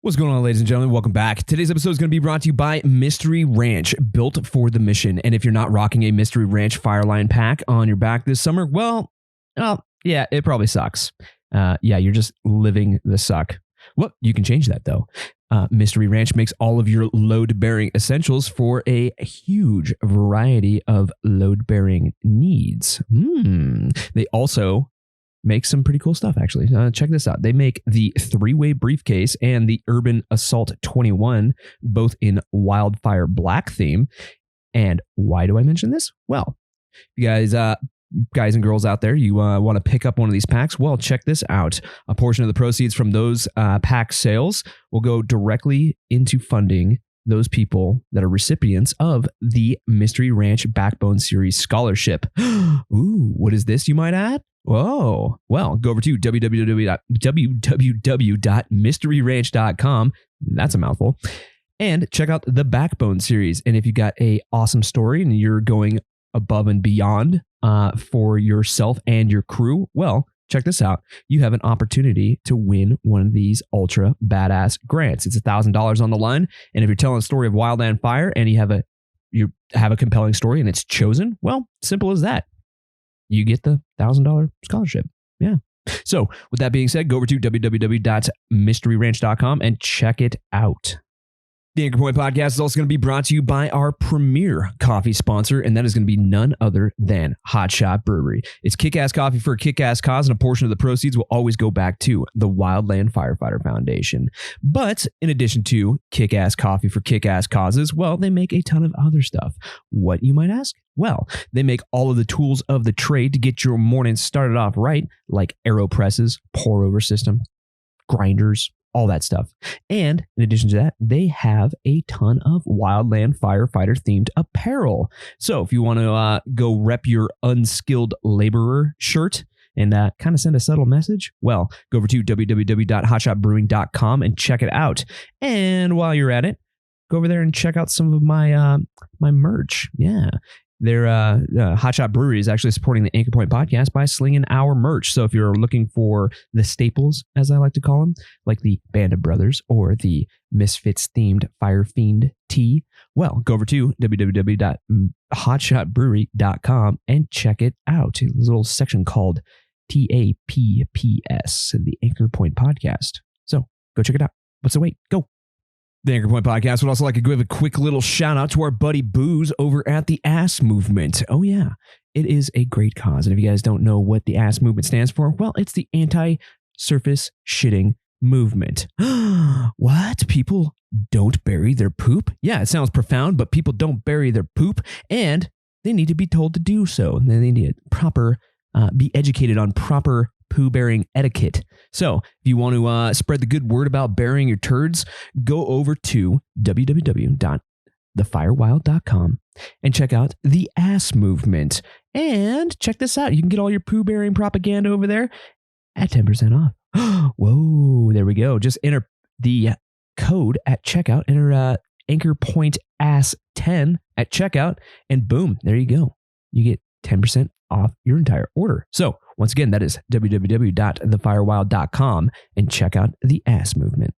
What's going on, ladies and gentlemen? Welcome back. Today's episode is going to be brought to you by Mystery Ranch, built for the mission. And if you're not rocking a Mystery Ranch Fireline pack on your back this summer, well, yeah, it probably sucks. You're just living the suck. Well, you can change that, though. Mystery Ranch makes all of your load-bearing essentials for a huge variety of load-bearing needs. They also make some pretty cool stuff, actually. Check this out. They make the 3-way briefcase and the Urban Assault 21, both in wildfire black theme. And why do I mention this? Well, you guys and girls out there, you want to pick up one of these packs? Well, check this out. A portion of the proceeds from those pack sales will go directly into funding those people that are recipients of the Mystery Ranch Backbone Series Scholarship. Ooh, what is this, you might add? Whoa. Well, go over to www.mysteryranch.com. That's a mouthful. And check out the Backbone Series. And if you got a awesome story and you're going above and beyond for yourself and your crew, well, check this out. You have an opportunity to win one of these ultra badass grants. It's $1,000 on the line. And if you're telling a story of Wildland fire and you have a compelling story and it's chosen, well, simple as that. You get the $1,000 scholarship. Yeah. So with that being said, go over to www.mysteryranch.com and check it out. The Anchor Point Podcast is also going to be brought to you by our premier coffee sponsor, and that is going to be none other than Hot Shot Brewery. It's kick-ass coffee for a kick-ass cause, and a portion of the proceeds will always go back to the Wildland Firefighter Foundation. But in addition to kick-ass coffee for kick-ass causes, well, they make a ton of other stuff. What, you might ask? Well, they make all of the tools of the trade to get your morning started off right, like AeroPresses, pour-over system, grinders, all that stuff. And in addition to that, they have a ton of Wildland Firefighter themed apparel. So if you want to go rep your unskilled laborer shirt and kind of send a subtle message, well, go over to www.hotshotbrewing.com and check it out. And while you're at it, go over there and check out some of my my merch. Yeah. Their Hotshot Brewery is actually supporting the Anchor Point Podcast by slinging our merch. So if you're looking for the staples, as I like to call them, like the Band of Brothers or the Misfits themed Fire Fiend tee, well, go over to www.hotshotbrewery.com and check it out. There's a little section called TAPPS, the Anchor Point Podcast. So go check it out. What's the wait? Go. The Anchor Point Podcast would also like to give a quick little shout out to our buddy Booze over at the Ass Movement. Oh yeah, it is a great cause. And if you guys don't know what the Ass Movement stands for, well, it's the anti-surface shitting movement. What? People don't bury their poop? Yeah, it sounds profound, but people don't bury their poop, and they need to be told to do so. And they need to be educated on proper poo-bearing etiquette. So if you want to spread the good word about burying your turds, go over to www.thefirewild.com and check out the Ass Movement. And check this out. You can get all your poo-bearing propaganda over there at 10% off. Whoa, there we go. Just enter the code at checkout. Enter Anchor Point Ass 10 at checkout, and boom, there you go. You get 10% off your entire order. So once again, that is www.thefirewild.com and check out the Ass Movement.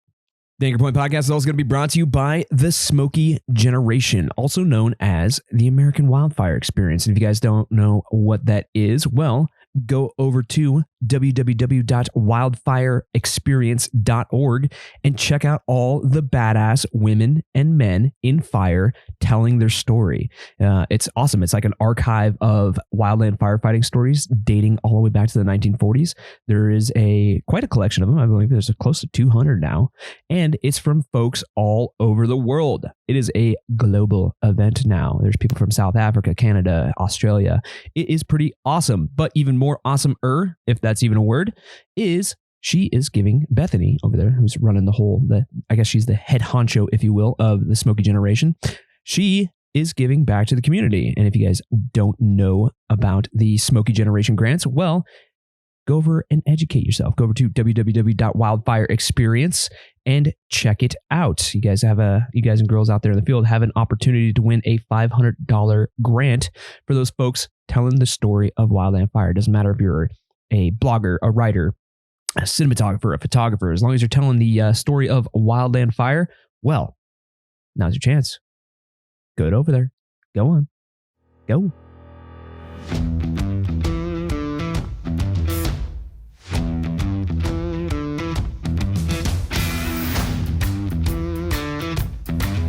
The Anchor Point Podcast is also going to be brought to you by the Smoky Generation, also known as the American Wildfire Experience. And if you guys don't know what that is, well, go over to www.wildfireexperience.org and check out all the badass women and men in fire telling their story. It's awesome. It's like an archive of wildland firefighting stories dating all the way back to the 1940s. There is quite a collection of them. I believe there's close to 200 now, and it's from folks all over the world. It is a global event now. There's people from South Africa, Canada, Australia. It is pretty awesome, but even more awesome-er, if that's even a word, is she is giving Bethany over there, who's running I guess she's the head honcho, if you will, of the Smoky Generation. She is giving back to the community. And if you guys don't know about the Smoky Generation grants, well, go over and educate yourself. Go over to www.wildfireexperience and check it out. You guys and girls out there in the field have an opportunity to win a $500 grant for those folks telling the story of wildland fire. It doesn't matter if you're a blogger, a writer, a cinematographer, a photographer, as long as you're telling the story of Wildland fire, well, now's your chance. Go over there. Go on. Go.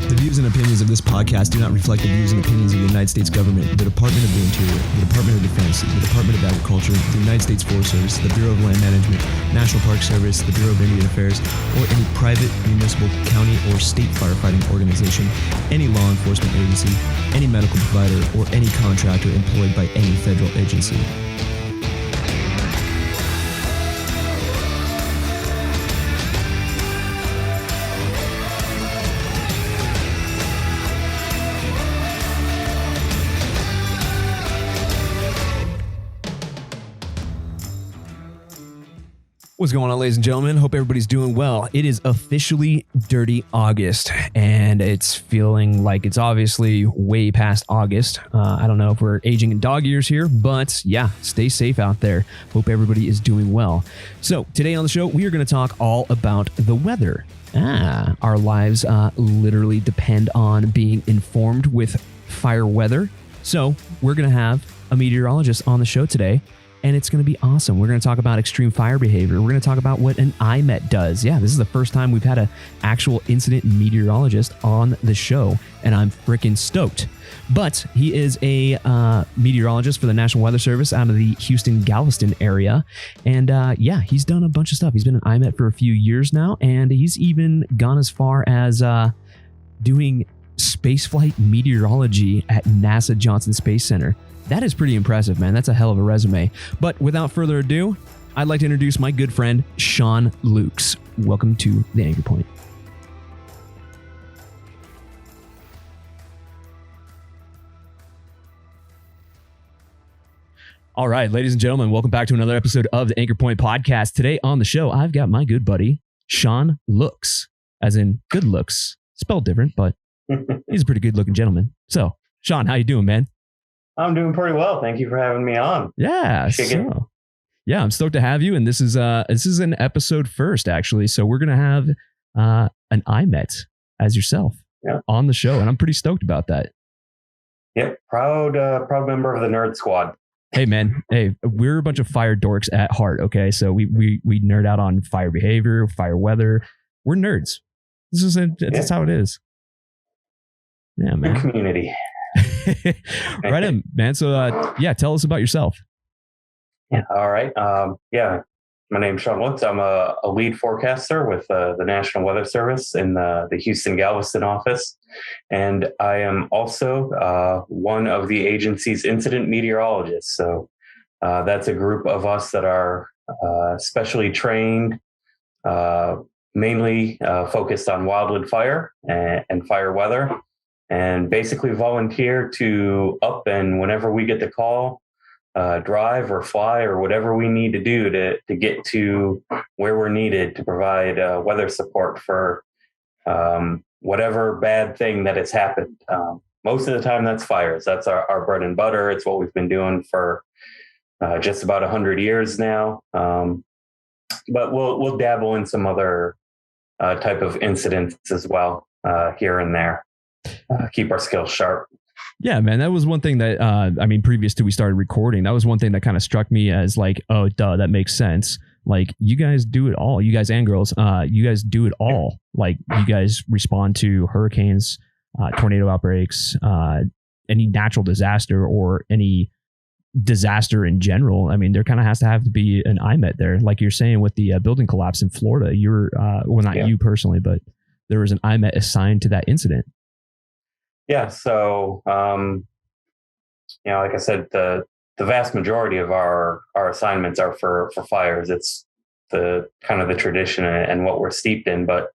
The views and opinions of this podcast do not reflect the views and opinions of the United States government, the Department of the Interior, the Department of Defense, the Department of Agriculture, the United States Forest Service, the Bureau of Land Management, National Park Service, the Bureau of Indian Affairs, or any private, municipal, county, or state firefighting organization, any law enforcement agency, any medical provider, or any contractor employed by any federal agency. What's going on, ladies and gentlemen? Hope everybody's doing well. It is officially Dirty August, and it's feeling like it's obviously way past August. I don't know if we're aging in dog years here, but yeah, stay safe out there. Hope everybody is doing well. So today on the show, we are going to talk all about the weather. Our lives literally depend on being informed with fire weather. So we're going to have a meteorologist on the show today, and it's going to be awesome. We're going to talk about extreme fire behavior. We're going to talk about what an IMET does. Yeah, this is the first time we've had an actual incident meteorologist on the show, and I'm freaking stoked. But he is a meteorologist for the National Weather Service out of the Houston, Galveston area. And yeah, he's done a bunch of stuff. He's been an IMET for a few years now, and he's even gone as far as doing spaceflight meteorology at NASA Johnson Space Center. That is pretty impressive, man. That's a hell of a resume. But without further ado, I'd like to introduce my good friend, Sean Luchs. Welcome to the Anchor Point. All right, ladies and gentlemen, welcome back to another episode of the Anchor Point podcast. Today on the show, I've got my good buddy, Sean Luchs, as in good looks, spelled different, but he's a pretty good looking gentleman. So, Sean, how you doing, man? I'm doing pretty well. Thank you for having me on. Yeah. So, yeah, I'm stoked to have you. And this is an episode first, actually. So we're going to have an IMET as yourself on the show. And I'm pretty stoked about that. Yep. Proud member of the nerd squad. Hey, man. Hey, we're a bunch of fire dorks at heart. Okay. So we nerd out on fire behavior, fire weather. We're nerds. That's how it is. Yeah, man. Good community. Right on, man. So yeah, tell us about yourself. Yeah. All right. Yeah, my name's Sean Luchs. I'm a lead forecaster with the National Weather Service in the Houston Galveston office, and I am also one of the agency's incident meteorologists. So that's a group of us that are specially trained, mainly focused on wildland fire and fire weather. And basically volunteer to up and whenever we get the call, drive or fly or whatever we need to do to get to where we're needed to provide weather support for whatever bad thing that has happened. Most of the time that's fires. That's our bread and butter. It's what we've been doing for just about 100 years now. But we'll dabble in some other type of incidents as well here and there. Keep our skills sharp. Yeah, man, that was one thing that, previous to we started recording, that was one thing that kind of struck me as like, oh, duh, that makes sense. Like, you guys do it all. You guys and girls, you guys do it all. Like, you guys respond to hurricanes, tornado outbreaks, any natural disaster or any disaster in general. I mean, there kind of has to be an IMET there. Like you're saying with the building collapse in Florida, you're, well, not you personally, but there was an IMET assigned to that incident. Yeah. So, like I said, the vast majority of our assignments are for fires. It's the kind of the tradition and what we're steeped in. But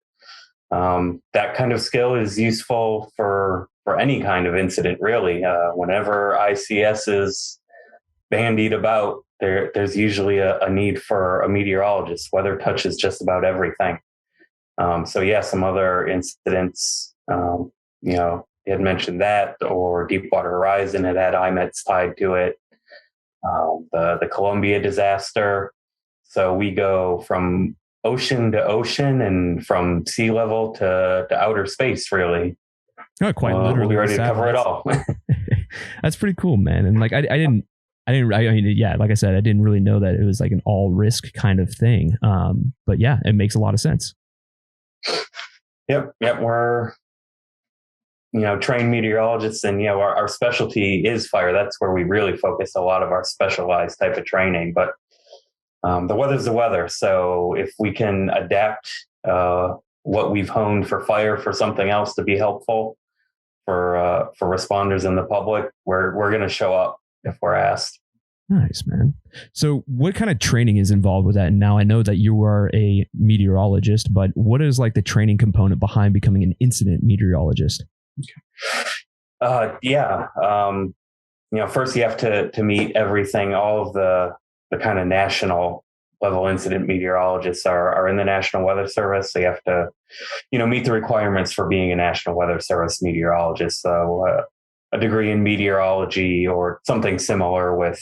that kind of skill is useful for any kind of incident, really. Whenever ICS is bandied about, there's usually a need for a meteorologist. Weather touches just about everything. So yeah, some other incidents, you had mentioned that, or Deepwater Horizon had IMETs tied to it. The Columbia disaster, So we go from ocean to ocean and from sea level to outer space, really. Oh, quite literally. We'll be ready to cover it all. That's pretty cool, man. And like, I mean, yeah, like I said, I didn't really know that it was like an all risk kind of thing. But yeah, it makes a lot of sense. Yep. We're, trained meteorologists, and our specialty is fire. That's where we really focus a lot of our specialized type of training. But the weather's the weather. So if we can adapt what we've honed for fire for something else to be helpful for responders and the public, we're going to show up if we're asked. Nice, man. So what kind of training is involved with that? And now I know that you are a meteorologist, but what is like the training component behind becoming an incident meteorologist? First you have to meet everything. All of the kind of national level incident meteorologists are in the National Weather Service. So you have to, meet the requirements for being a National Weather Service meteorologist. So a degree in meteorology or something similar with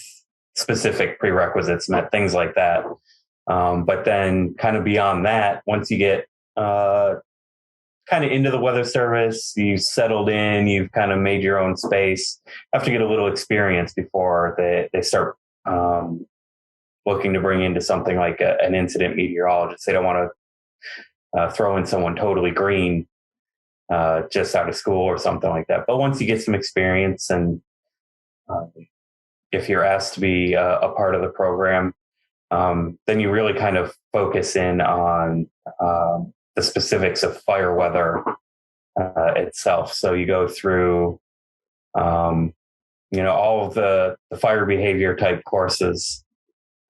specific prerequisites met, things like that. But then kind of beyond that, once you get kind of into the Weather Service, you've settled in, you've kind of made your own space, have to get a little experience before they start looking to bring into something like an incident meteorologist. They don't want to throw in someone totally green just out of school or something like that. But once you get some experience, and if you're asked to be a part of the program, then you really kind of focus in on the specifics of fire weather itself. So you go through, all of the fire behavior type courses,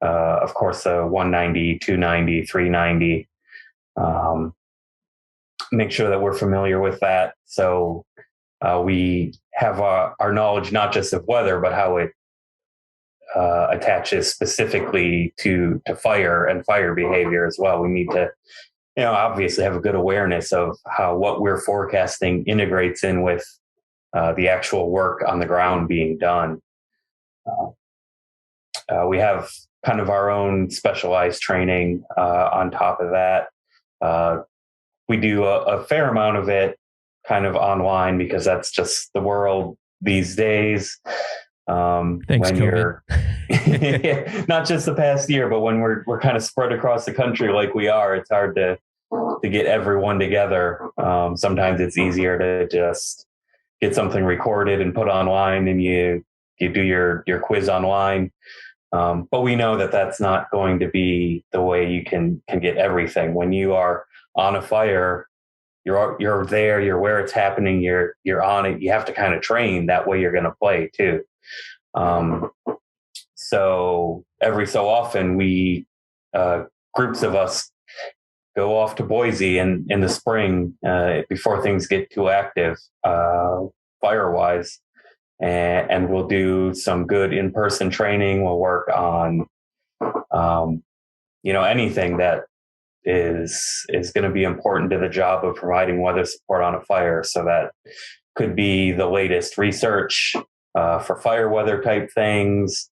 of course, 190, 290, 390, make sure that we're familiar with that. So we have our knowledge, not just of weather, but how it attaches specifically to fire and fire behavior as well. We need to, obviously have a good awareness of how what we're forecasting integrates in with the actual work on the ground being done. We have kind of our own specialized training on top of that. We do a fair amount of it kind of online because that's just the world these days. Thanks, when COVID. You're not just the past year, but when we're kind of spread across the country like we are, it's hard to get everyone together. Sometimes it's easier to just get something recorded and put online, and you do your quiz online. But we know that that's not going to be the way you can get everything. When you are on a fire, you're there, you're where it's happening, you're on it. You have to kind of train that way. You're going to play too. So every so often we groups of us go off to Boise in the spring before things get too active fire wise. And we'll do some good in-person training. We'll work on, anything that is going to be important to the job of providing weather support on a fire. So that could be the latest research for fire weather type things.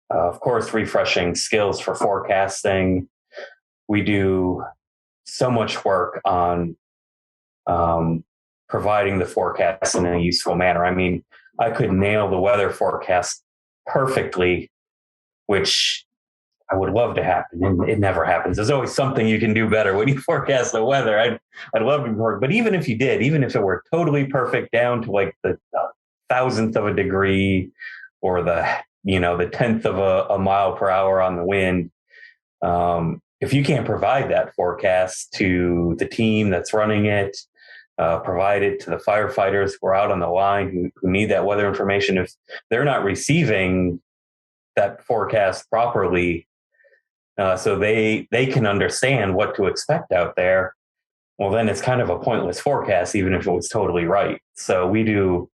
Of course, refreshing skills for forecasting. We do so much work on providing the forecast in a useful manner. I mean, I could nail the weather forecast perfectly, which I would love to happen, and it never happens. There's always something you can do better when you forecast the weather. I'd love to work, but even if you did, even if it were totally perfect down to like the thousandth of a degree or the 10th of a mile per hour on the wind, if you can't provide that forecast to the team that's running it, provide it to the firefighters who are out on the line who need that weather information, if they're not receiving that forecast properly, so they can understand what to expect out there, well, then it's kind of a pointless forecast, even if it was totally right. So we do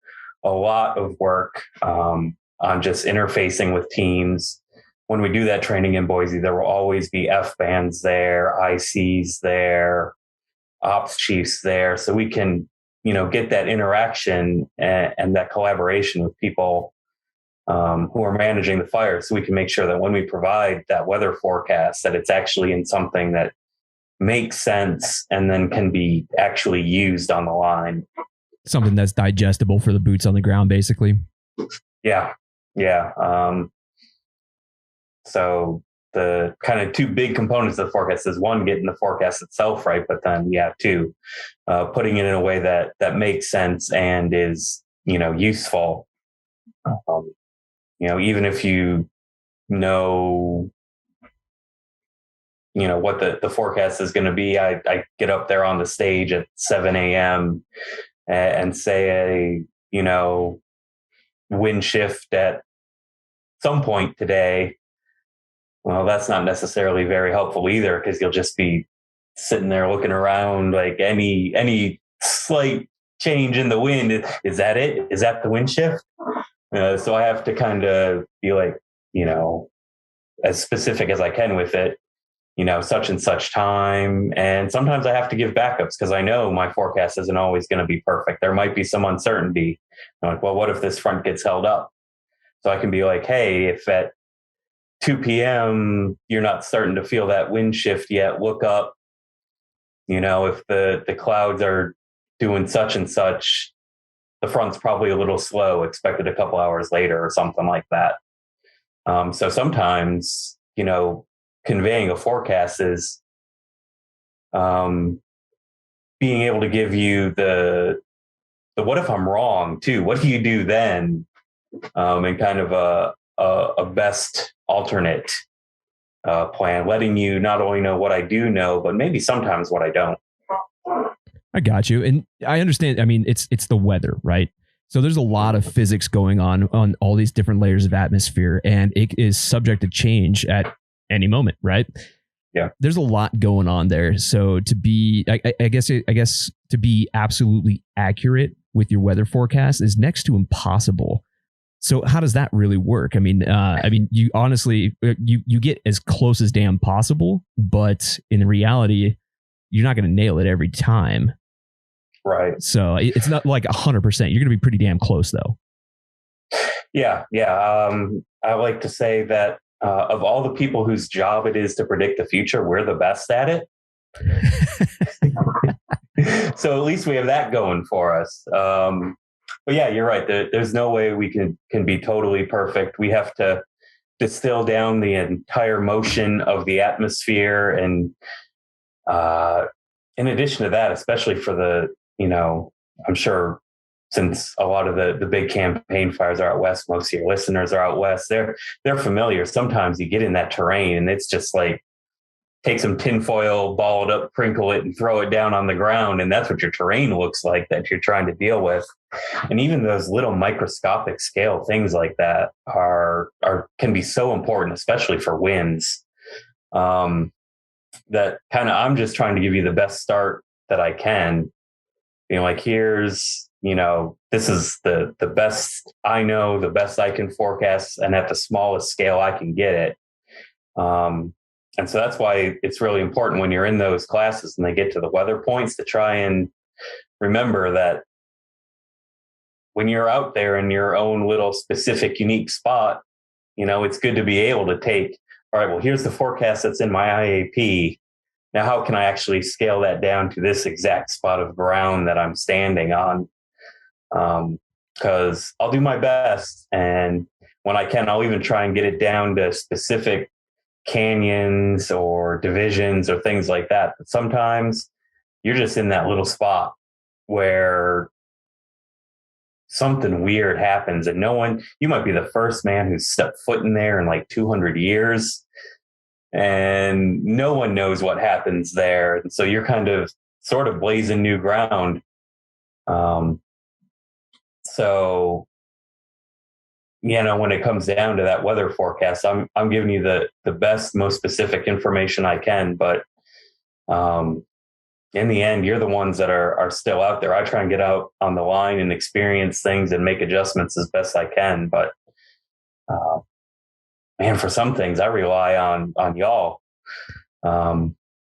a lot of work on just interfacing with teams. When we do that training in Boise, there will always be F bands there, ICs there, ops chiefs there. So we can, get that interaction and that collaboration with people who are managing the fire, so we can make sure that when we provide that weather forecast, that it's actually in something that makes sense and then can be actually used on the line. Something that's digestible for the boots on the ground, basically. Yeah. So the kind of two big components of the forecast is one, getting the forecast itself right, but then two, putting it in a way that makes sense and is, useful. Even if what the forecast is going to be, I get up there on the stage at 7 a.m. and say wind shift at some point today. Well, that's not necessarily very helpful either, because you'll just be sitting there looking around, like any slight change in the wind. Is that it? Is that the wind shift? So I have to kind of be like, as specific as I can with it, such and such time. And sometimes I have to give backups because I know my forecast isn't always going to be perfect. There might be some uncertainty. I'm like, well, what if this front gets held up? So I can be like, hey, if at 2 p.m. you're not starting to feel that wind shift yet, look up, if the clouds are doing such and such, the front's probably a little slow, expected a couple hours later or something like that. So sometimes, conveying a forecast is being able to give you the what if I'm wrong too? What do you do then? And kind of a best alternate plan, letting you not only know what I do know, but maybe sometimes what I don't. I got you. And I understand. I mean, it's the weather, right? So there's a lot of physics going on all these different layers of atmosphere, and it is subject to change at any moment, right? Yeah. There's a lot going on there. So to be, I guess to be absolutely accurate with your weather forecast is next to impossible. So how does that really work? I mean, you honestly, you get as close as damn possible, but in reality, you're not going to nail it every time. Right. So it's not like 100%. You're going to be pretty damn close though. Yeah. I like to say that of all the people whose job it is to predict the future, we're the best at it. So at least we have that going for us. But yeah, you're right. There's no way we can be totally perfect. We have to distill down the entire motion of the atmosphere. And in addition to that, especially for the, I'm sure since a lot of the big campaign fires are out west, most of your listeners are out west, they're familiar. Sometimes you get in that terrain and it's just like, take some tinfoil, ball it up, crinkle it, and throw it down on the ground. And that's what your terrain looks like that you're trying to deal with. And even those little microscopic scale things like that can be so important, especially for winds. That kind of, I'm just trying to give you the best start that I can. Like, here's, this is the best I know, the best I can forecast, and at the smallest scale I can get it. And so that's why it's really important when you're in those classes and they get to the weather points to try and remember that when you're out there in your own little specific, unique spot, it's good to be able to take, all right, well, here's the forecast that's in my IAP. Now, how can I actually scale that down to this exact spot of ground that I'm standing on? Because I'll do my best. And when I can, I'll even try and get it down to specific canyons or divisions or things like that. But sometimes you're just in that little spot where something weird happens and you might be the first man who's stepped foot in there in like 200 years and no one knows what happens there. And so you're kind of sort of blazing new ground. So when it comes down to that weather forecast, I'm giving you the best, most specific information I can. But in the end, you're the ones that are still out there. I try and get out on the line and experience things and make adjustments as best I can. But man, for some things, I rely on y'all.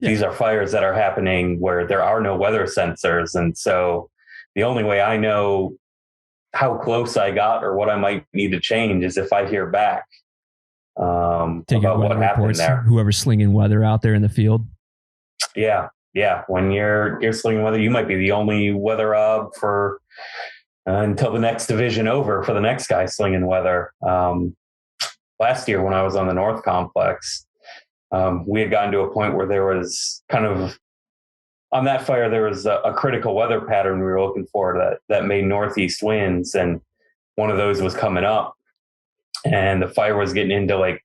These are fires that are happening where there are no weather sensors. And so the only way I know how close I got or what I might need to change is if I hear back about what happened there. Whoever's slinging weather out there in the field. Yeah. When you're slinging weather, you might be the only weather ob for until the next division over for the next guy slinging weather. Last year when I was on the North Complex, we had gotten to a point where there was kind of, on that fire, there was a critical weather pattern we were looking for that made northeast winds. And one of those was coming up, and the fire was getting into like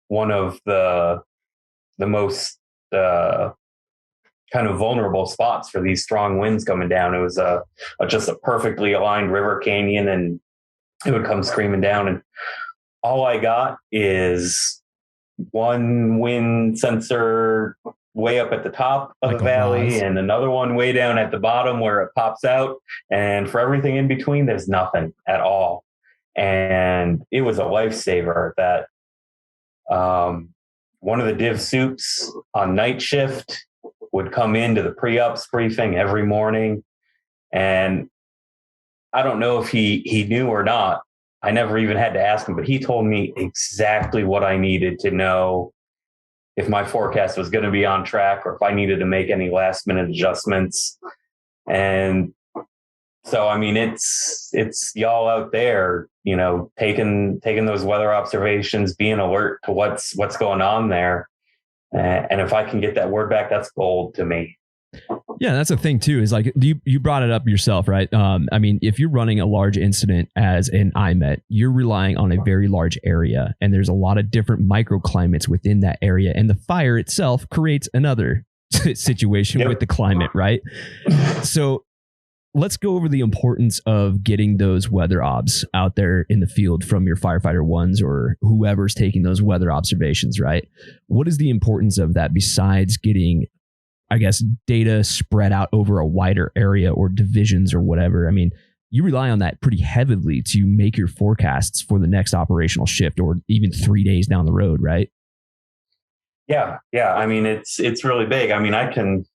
one of the most kind of vulnerable spots for these strong winds coming down. It was just a perfectly aligned river canyon, and it would come screaming down. And all I got is one wind sensor way up at the top of the valley and another one way down at the bottom where it pops out. And for everything in between, there's nothing at all. And it was a lifesaver that one of the div soups on night shift would come into the pre-ups briefing every morning. And I don't know if he knew or not. I never even had to ask him, but he told me exactly what I needed to know if my forecast was going to be on track or if I needed to make any last minute adjustments. And so, I mean, it's y'all out there, you know, taking those weather observations, being alert to what's going on there. And if I can get that word back, that's gold to me. Yeah, that's the thing too, is like you brought it up yourself, right? I mean, if you're running a large incident as an IMET, you're relying on a very large area, and there's a lot of different microclimates within that area, and the fire itself creates another situation with the climate, right? So let's go over the importance of getting those weather obs out there in the field from your firefighter ones or whoever's taking those weather observations, right? What is the importance of that besides getting, I guess, data spread out over a wider area or divisions or whatever? I mean, you rely on that pretty heavily to make your forecasts for the next operational shift or even 3 days down the road, right? Yeah. I mean, it's really big. I mean, I can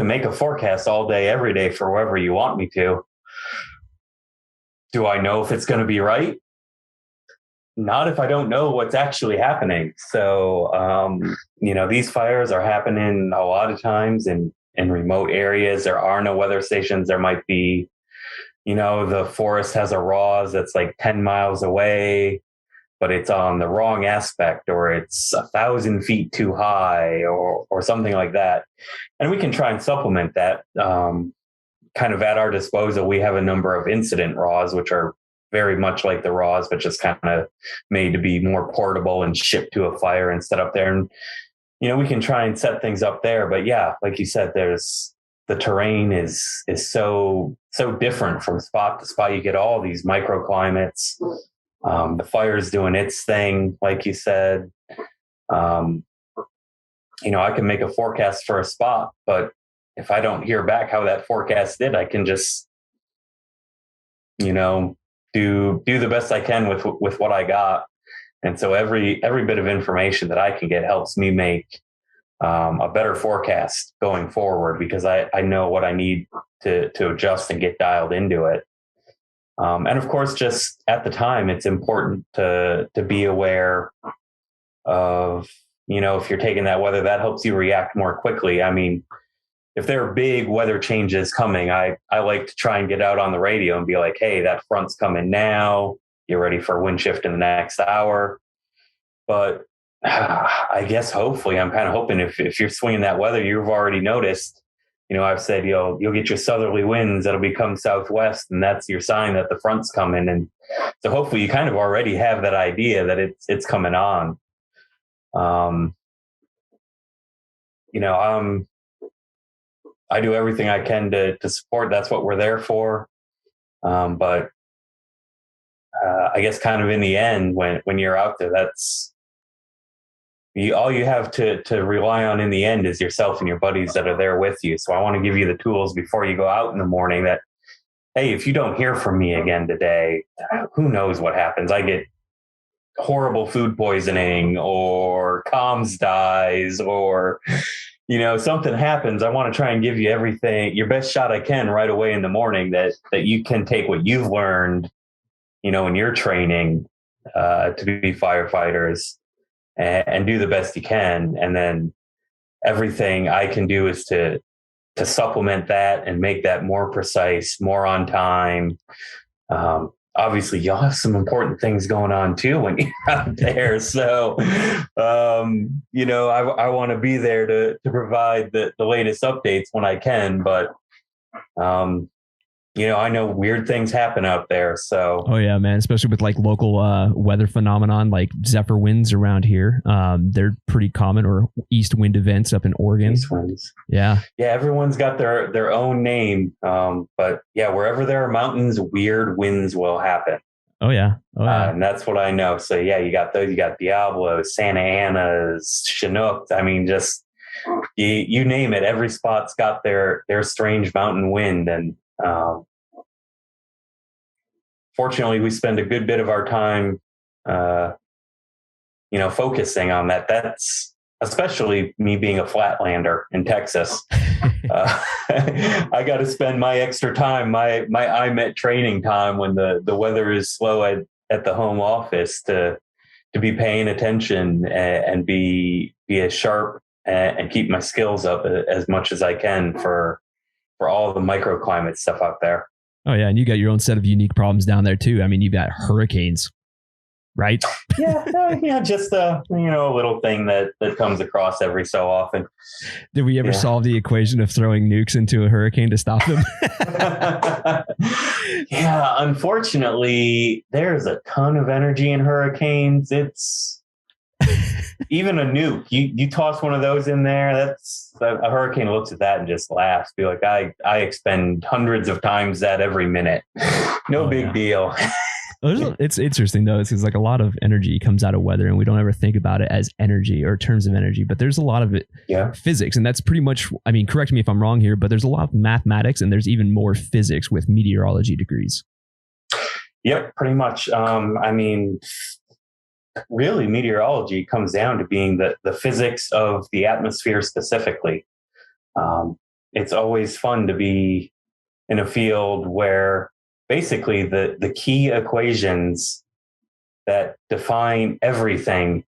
make a forecast all day, every day for whoever you want me to. Do I know if it's going to be right? Not if I don't know what's actually happening. So, you know, these fires are happening a lot of times in remote areas. There are no weather stations. There might be, you know, the forest has a RAWS that's like 10 miles away, but it's on the wrong aspect, or it's 1,000 feet too high, or something like that. And we can try and supplement that kind of at our disposal. We have a number of incident RAWs, which are very much like the RAWs, but just kind of made to be more portable and shipped to a fire and set up there. And, you know, we can try and set things up there. But yeah, like you said, the terrain is so different from spot to spot. You get all these microclimates. The fire's doing its thing, like you said. You know, I can make a forecast for a spot, but if I don't hear back how that forecast did, I can just, you know, do the best I can with what I got. And so every bit of information that I can get helps me make a better forecast going forward, because I know what I need to adjust and get dialed into it. And of course, just at the time, it's important to be aware of, you know, if you're taking that weather, that helps you react more quickly. I mean, if there are big weather changes coming, I like to try and get out on the radio and be like, hey, that front's coming now. Get ready for wind shift in the next hour. But I guess hopefully I'm kind of hoping if you're swinging that weather, you've already noticed, you know, I've said, you'll get your southerly winds that'll become southwest, and that's your sign that the front's coming. And so hopefully you kind of already have that idea that it's coming on. You know, I do everything I can to support. That's what we're there for. But I guess kind of in the end, when you're out there, that's all you have to rely on in the end is yourself and your buddies that are there with you. So I want to give you the tools before you go out in the morning that, hey, if you don't hear from me again today, who knows what happens? I get horrible food poisoning, or comms dies, or, something happens, I want to try and give you everything, your best shot I can right away in the morning, that you can take what you've learned, in your training to be firefighters and do the best you can. And then everything I can do is to supplement that and make that more precise, more on time. Obviously, you'll have some important things going on too when you're out there. So, I want to be there to provide the latest updates when I can. But, I know weird things happen out there. So, oh yeah, man, especially with like local weather phenomenon like Zephyr winds around here. They're pretty common, or east wind events up in Oregon. East winds. Yeah. Yeah. Everyone's got their own name. But yeah, wherever there are mountains, weird winds will happen. Oh yeah. And that's what I know. So yeah, you got those, you got Diablos, Santa Ana's, Chinooks. I mean, just you name it. Every spot's got their strange mountain wind. And, fortunately, we spend a good bit of our time, focusing on that. That's especially me being a flatlander in Texas. I got to spend my extra time, my IMET training time when the weather is slow at the home office to be paying attention and be as sharp and keep my skills up as much as I can for all the microclimate stuff out there. Oh yeah, and you got your own set of unique problems down there too. I mean, you've got hurricanes, right? Yeah, just a little thing that comes across every so often. Did we ever solve the equation of throwing nukes into a hurricane to stop them? Yeah, unfortunately, there's a ton of energy in hurricanes. It's even a nuke. You toss one of those in there, that's a hurricane looks at that and just laughs. Be like, I expend hundreds of times that every minute. No big deal. It's interesting though. It's like a lot of energy comes out of weather, and we don't ever think about it as energy or terms of energy, but there's a lot of it physics, and that's pretty much, I mean, correct me if I'm wrong here, but there's a lot of mathematics and there's even more physics with meteorology degrees. Yep, pretty much. I mean, really, meteorology comes down to being the physics of the atmosphere specifically. It's always fun to be in a field where basically the key equations that define everything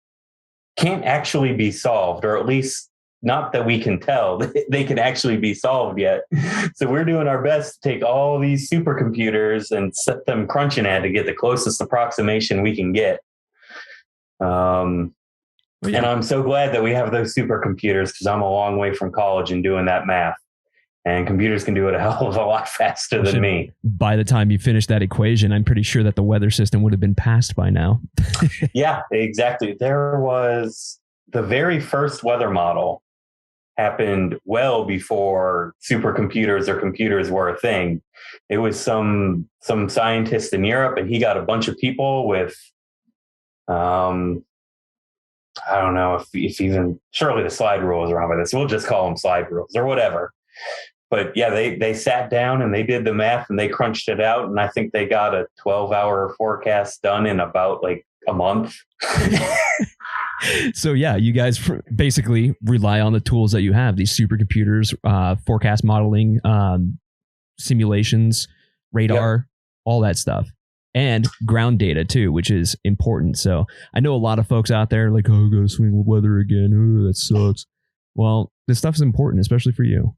can't actually be solved, or at least not that we can tell they can actually be solved yet. So we're doing our best to take all these supercomputers and set them crunching at to get the closest approximation we can get. And I'm so glad that we have those supercomputers, because I'm a long way from college and doing that math. And computers can do it a hell of a lot faster than me. By the time you finish that equation, I'm pretty sure that the weather system would have been passed by now. Yeah, exactly. There was the very first weather model happened well before supercomputers or computers were a thing. It was some scientist in Europe, and he got a bunch of people with, I don't know if even, surely the slide rule is wrong with this. We'll just call them slide rules or whatever. But yeah, they sat down and they did the math and they crunched it out. And I think they got a 12-hour forecast done in about like a month. So yeah, you guys basically rely on the tools that you have, these supercomputers, forecast modeling, simulations, radar, all that stuff. And ground data too, which is important. So I know a lot of folks out there like, oh, I got to swing with weather again. Oh, that sucks. Well, this stuff is important, especially for you.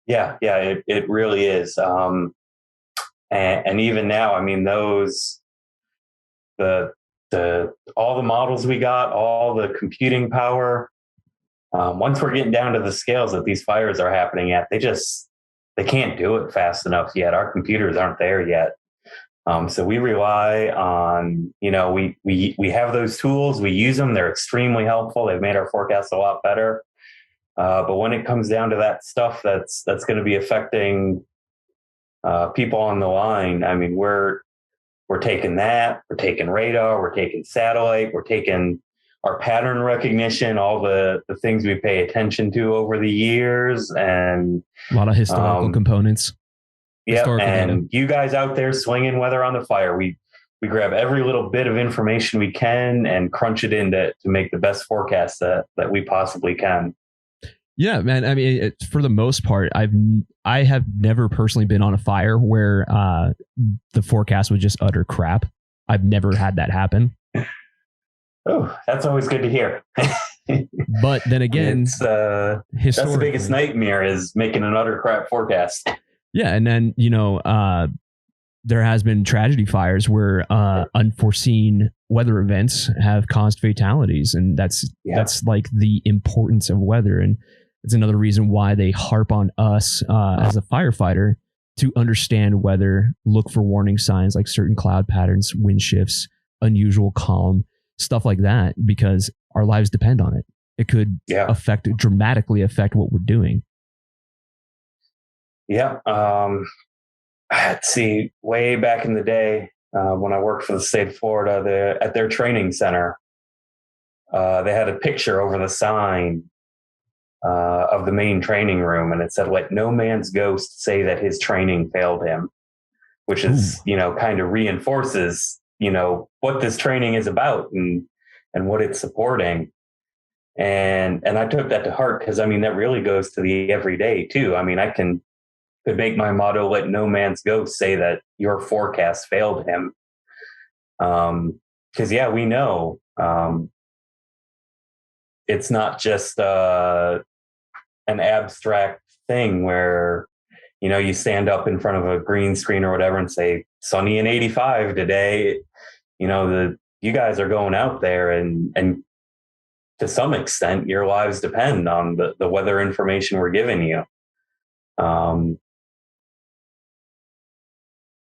Yeah, it really is. And even now, I mean, those, all the models we got, all the computing power, once we're getting down to the scales that these fires are happening at, they can't do it fast enough yet. Our computers aren't there yet. So we rely on, we have those tools, we use them. They're extremely helpful. They've made our forecasts a lot better. But when it comes down to that stuff that's going to be affecting people on the line, I mean, we're taking that, we're taking radar, we're taking satellite, we're taking our pattern recognition, all the things we pay attention to over the years, and a lot of historical components. Yeah, and you guys out there swinging weather on the fire, we grab every little bit of information we can and crunch it in to make the best forecast that we possibly can. Yeah, man. I mean, for the most part, I have never personally been on a fire where the forecast was just utter crap. I've never had that happen. Oh, that's always good to hear. But then again, that's the biggest nightmare, is making an utter crap forecast. Yeah, and then there has been tragedy fires where unforeseen weather events have caused fatalities, and that's like the importance of weather, and it's another reason why they harp on us as a firefighter to understand weather, look for warning signs like certain cloud patterns, wind shifts, unusual calm, stuff like that, because our lives depend on it. It could dramatically affect what we're doing. Yeah. Let's see, way back in the day, when I worked for the state of Florida, at their training center, they had a picture over the sign of the main training room, and it said, "Let no man's ghost say that his training failed him," which is, kind of reinforces, what this training is about and what it's supporting. And I took that to heart, because, I mean, that really goes to the everyday too. I mean, I could make my motto, "Let no man's ghost say that your forecast failed him." Because, we know it's not just an abstract thing where, you stand up in front of a green screen or whatever and say, "Sunny and 85 today." You guys are going out there, and to some extent, your lives depend on the weather information we're giving you.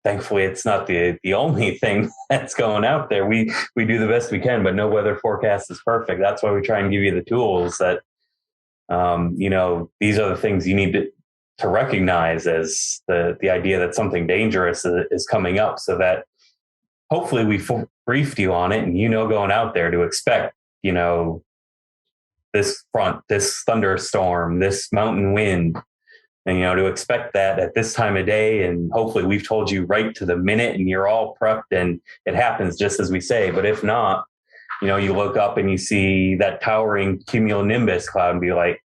Thankfully, it's not the only thing that's going out there. We do the best we can, but no weather forecast is perfect. That's why we try and give you the tools that, these are the things you need to recognize as the idea that something dangerous is coming up, so that hopefully we briefed you on it, and going out there to expect, this thunderstorm, this mountain wind, and, to expect that at this time of day. And hopefully we've told you right to the minute, and you're all prepped, and it happens just as we say. But if not, you look up and you see that towering cumulonimbus cloud and be like,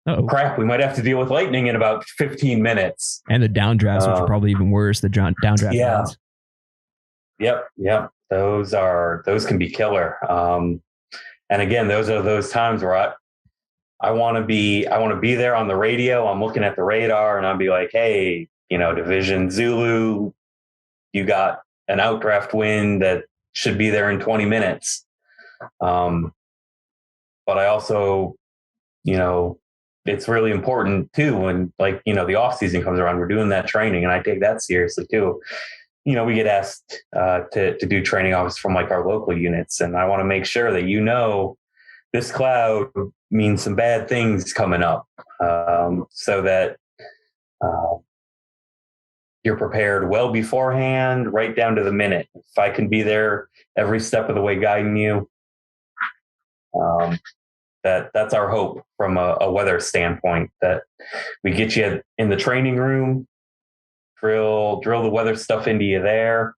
"Oh crap, we might have to deal with lightning in about 15 minutes. And the downdrafts, which are probably even worse, the downdraft. Yeah. Yep. Those can be killer. And again, those are those times where I want to be there on the radio. I'm looking at the radar, and I'll be like, "Hey, Division Zulu, you got an outdraft wind that should be there in 20 minutes." But I also, it's really important too, when the off season comes around, we're doing that training, and I take that seriously too. We get asked to do training office from our local units, and I want to make sure that this cloud means some bad things coming up, so that you're prepared well beforehand, right down to the minute. If I can be there every step of the way guiding you, that's our hope from a weather standpoint, that we get you in the training room, drill the weather stuff into you there,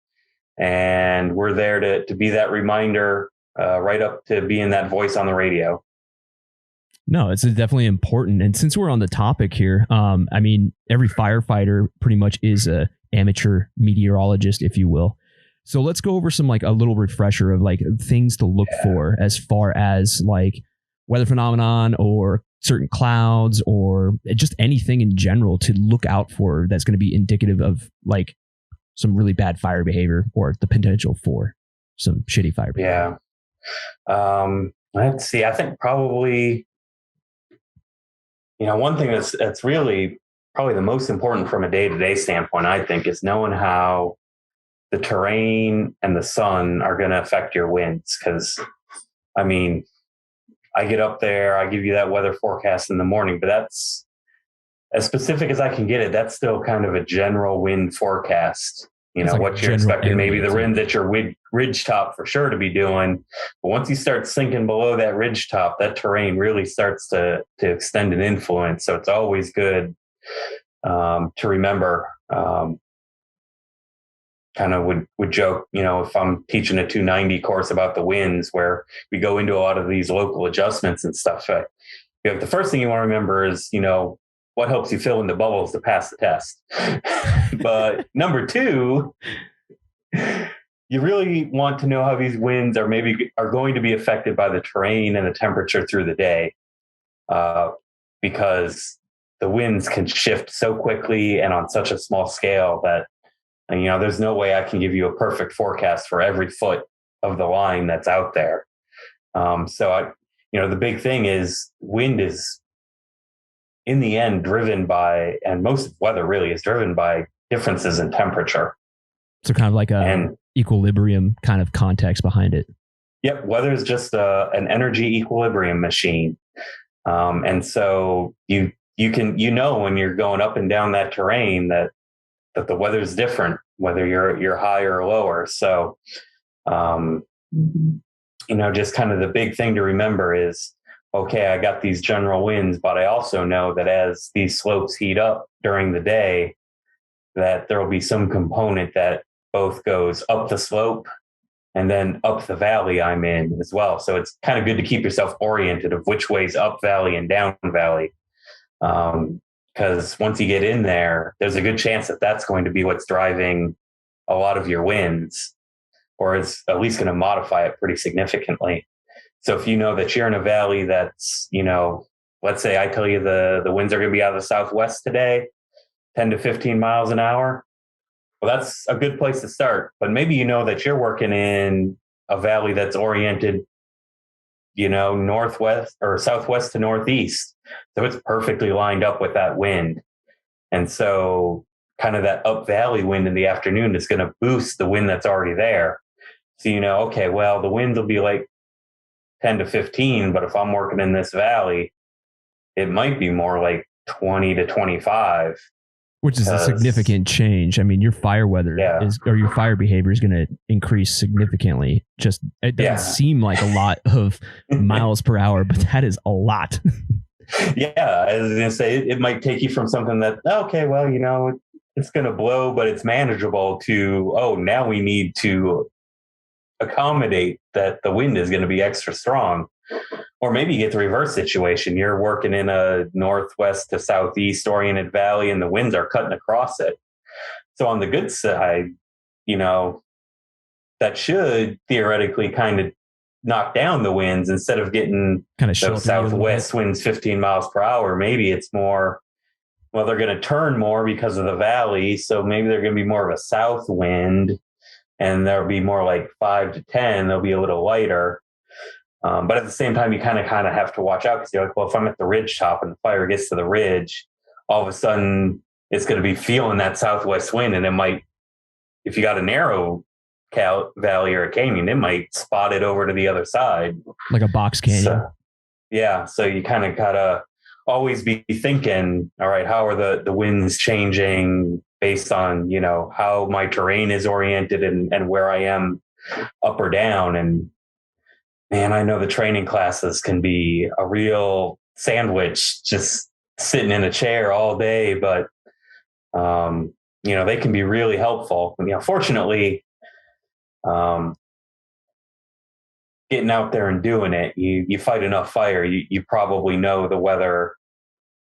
and we're there to be that reminder, right up to being that voice on the radio. No, it's definitely important. And since we're on the topic here, I mean, every firefighter pretty much is a amateur meteorologist, if you will. So let's go over some a little refresher of things to look for as far as weather phenomenon or certain clouds or just anything in general to look out for that's going to be indicative of some really bad fire behavior or the potential for some shitty fire behavior. Let's see. I think probably, one thing that's really probably the most important from a day-to-day standpoint, I think, is knowing how the terrain and the sun are going to affect your winds. Because, I mean, I get up there, I give you that weather forecast in the morning, but that's as specific as I can get it. That's still kind of a general wind forecast. What you're expecting, maybe the wind that your ridge top for sure to be doing. But once you start sinking below that ridge top, that terrain really starts to extend an influence. So it's always good to remember. Kind of would joke, if I'm teaching a 290 course about the winds, where we go into a lot of these local adjustments and stuff, the first thing you want to remember is, what helps you fill in the bubbles to pass the test. But number two, you really want to know how these winds are going to be affected by the terrain and the temperature through the day, because the winds can shift so quickly and on such a small scale that, there's no way I can give you a perfect forecast for every foot of the line that's out there. The big thing is wind is in the end driven by, and most weather really is driven by, differences in temperature. So kind of like an equilibrium kind of context behind it. Yep. Weather is just an energy equilibrium machine. And so you can, when you're going up and down that terrain that the weather is different, whether you're higher or lower. So, just kind of the big thing to remember is, okay, I got these general winds, but I also know that as these slopes heat up during the day, that there will be some component that both goes up the slope and then up the valley I'm in as well. So it's kind of good to keep yourself oriented of which way's up valley and down valley. Because once you get in there, there's a good chance that that's going to be what's driving a lot of your winds, or it's at least going to modify it pretty significantly. So if you know that you're in a valley that's, let's say I tell you the winds are going to be out of the southwest today, 10 to 15 miles an hour. Well, that's a good place to start. But maybe that you're working in a valley that's oriented, northwest or southwest to northeast. So it's perfectly lined up with that wind. And so kind of that up valley wind in the afternoon is going to boost the wind that's already there. So, okay, well, the winds will be like 10 to 15, but if I'm working in this valley, it might be more like 20 to 25. Which is a significant change. I mean, your fire weather or your fire behavior is going to increase significantly. It doesn't seem like a lot of miles per hour, but that is a lot. Yeah. I was going to say, it might take you from something that, okay, well, it's going to blow, but it's manageable, to, now we need to accommodate that the wind is going to be extra strong. Or maybe you get the reverse situation. You're working in a northwest to southeast oriented valley and the winds are cutting across it. So on the good side, that should theoretically kind of knock down the winds instead of getting kind of those southwest winds 15 miles per hour. Maybe it's more, well, they're going to turn more because of the valley. So maybe they're going to be more of a south wind, and there'll be more like 5 to 10. They'll be a little lighter. But at the same time, you kind of have to watch out, because you're like, well, if I'm at the ridge top and the fire gets to the ridge, all of a sudden it's going to be feeling that southwest wind. And it might, if you got a narrow valley or a canyon, it might spot it over to the other side. Like a box canyon. So you kind of got to always be thinking, all right, how are the winds changing based on, how my terrain is oriented and where I am up or down. And man, I know the training classes can be a real sandwich, just sitting in a chair all day, but, they can be really helpful. Fortunately, getting out there and doing it, you fight enough fire, you probably know the weather.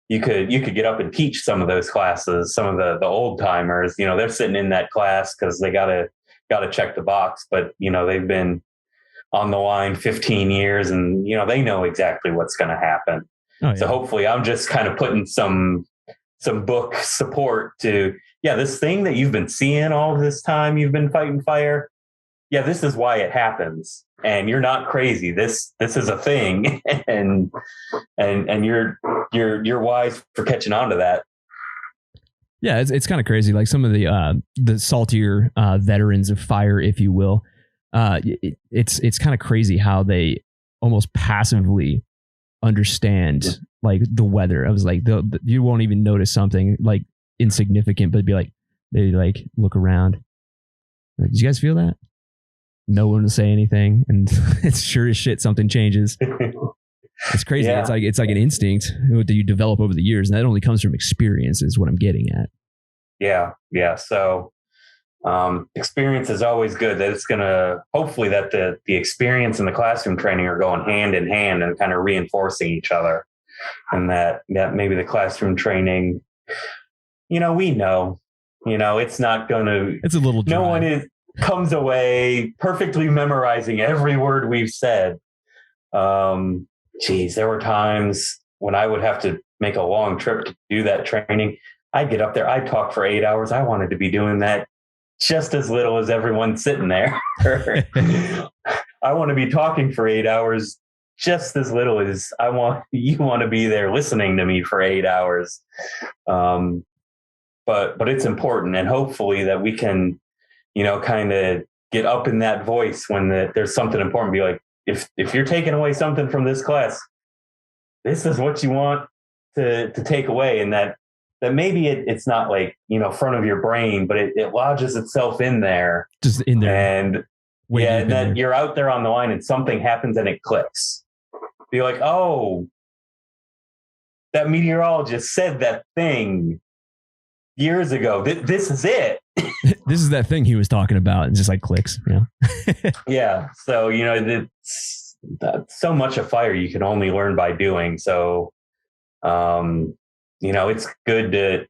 You could get up and teach some of those classes. Some of the old timers, they're sitting in that class because they gotta check the box, but they've been on the line 15 years and, they know exactly what's going to happen. Oh, yeah. So hopefully I'm just kind of putting some book support to, this thing that you've been seeing all this time, you've been fighting fire. Yeah, this is why it happens. And you're not crazy. This is a thing. and you're wise for catching on to that. Yeah, it's kind of crazy. Like some of the saltier veterans of fire, if you will, it's kind of crazy how they almost passively understand like the weather. I was like, you won't even notice something like insignificant, but they look around. Like, did you guys feel that? No one will say anything, and it's sure as shit something changes. It's crazy. Yeah. It's like an instinct that you develop over the years, and that only comes from experience, is what I'm getting at. Yeah. So experience is always good. That it's going to, hopefully that the experience and the classroom training are going hand in hand and kind of reinforcing each other. and that maybe the classroom training, we know, it's not going to, it's a little dry. No one comes away perfectly memorizing every word we've said. There were times when I would have to make a long trip to do that training. I'd get up there, I'd talk for 8 hours. I wanted to be doing that just as little as everyone sitting there. I want to be talking for 8 hours just as little as you want to be there listening to me for 8 hours. But it's important, and hopefully that we can, kind of get up in that voice when there's something important. Be like, if you're taking away something from this class, this is what you want to take away, and that maybe it's not like, front of your brain, but it lodges itself in there. Just in there. And and that you're out there on the line and something happens and it clicks. Be like, oh, that meteorologist said that thing years ago. This is it. This is that thing he was talking about. And just like clicks. Yeah. So, it's so much of fire you can only learn by doing. So, it's good to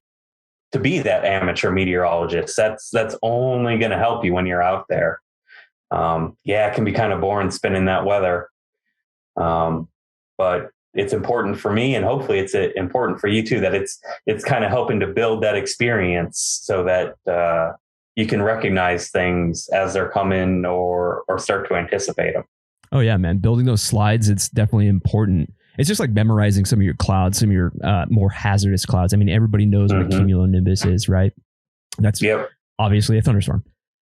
be that amateur meteorologist. That's only going to help you when you're out there. It can be kind of boring spinning that weather. But it's important for me, and hopefully it's important for you too, that it's kind of helping to build that experience so that you can recognize things as they're coming or start to anticipate them. Oh yeah, man. Building those slides, it's definitely important. It's just like memorizing some of your clouds, some of your more hazardous clouds. I mean, everybody knows what a cumulonimbus is, right? That's obviously a thunderstorm.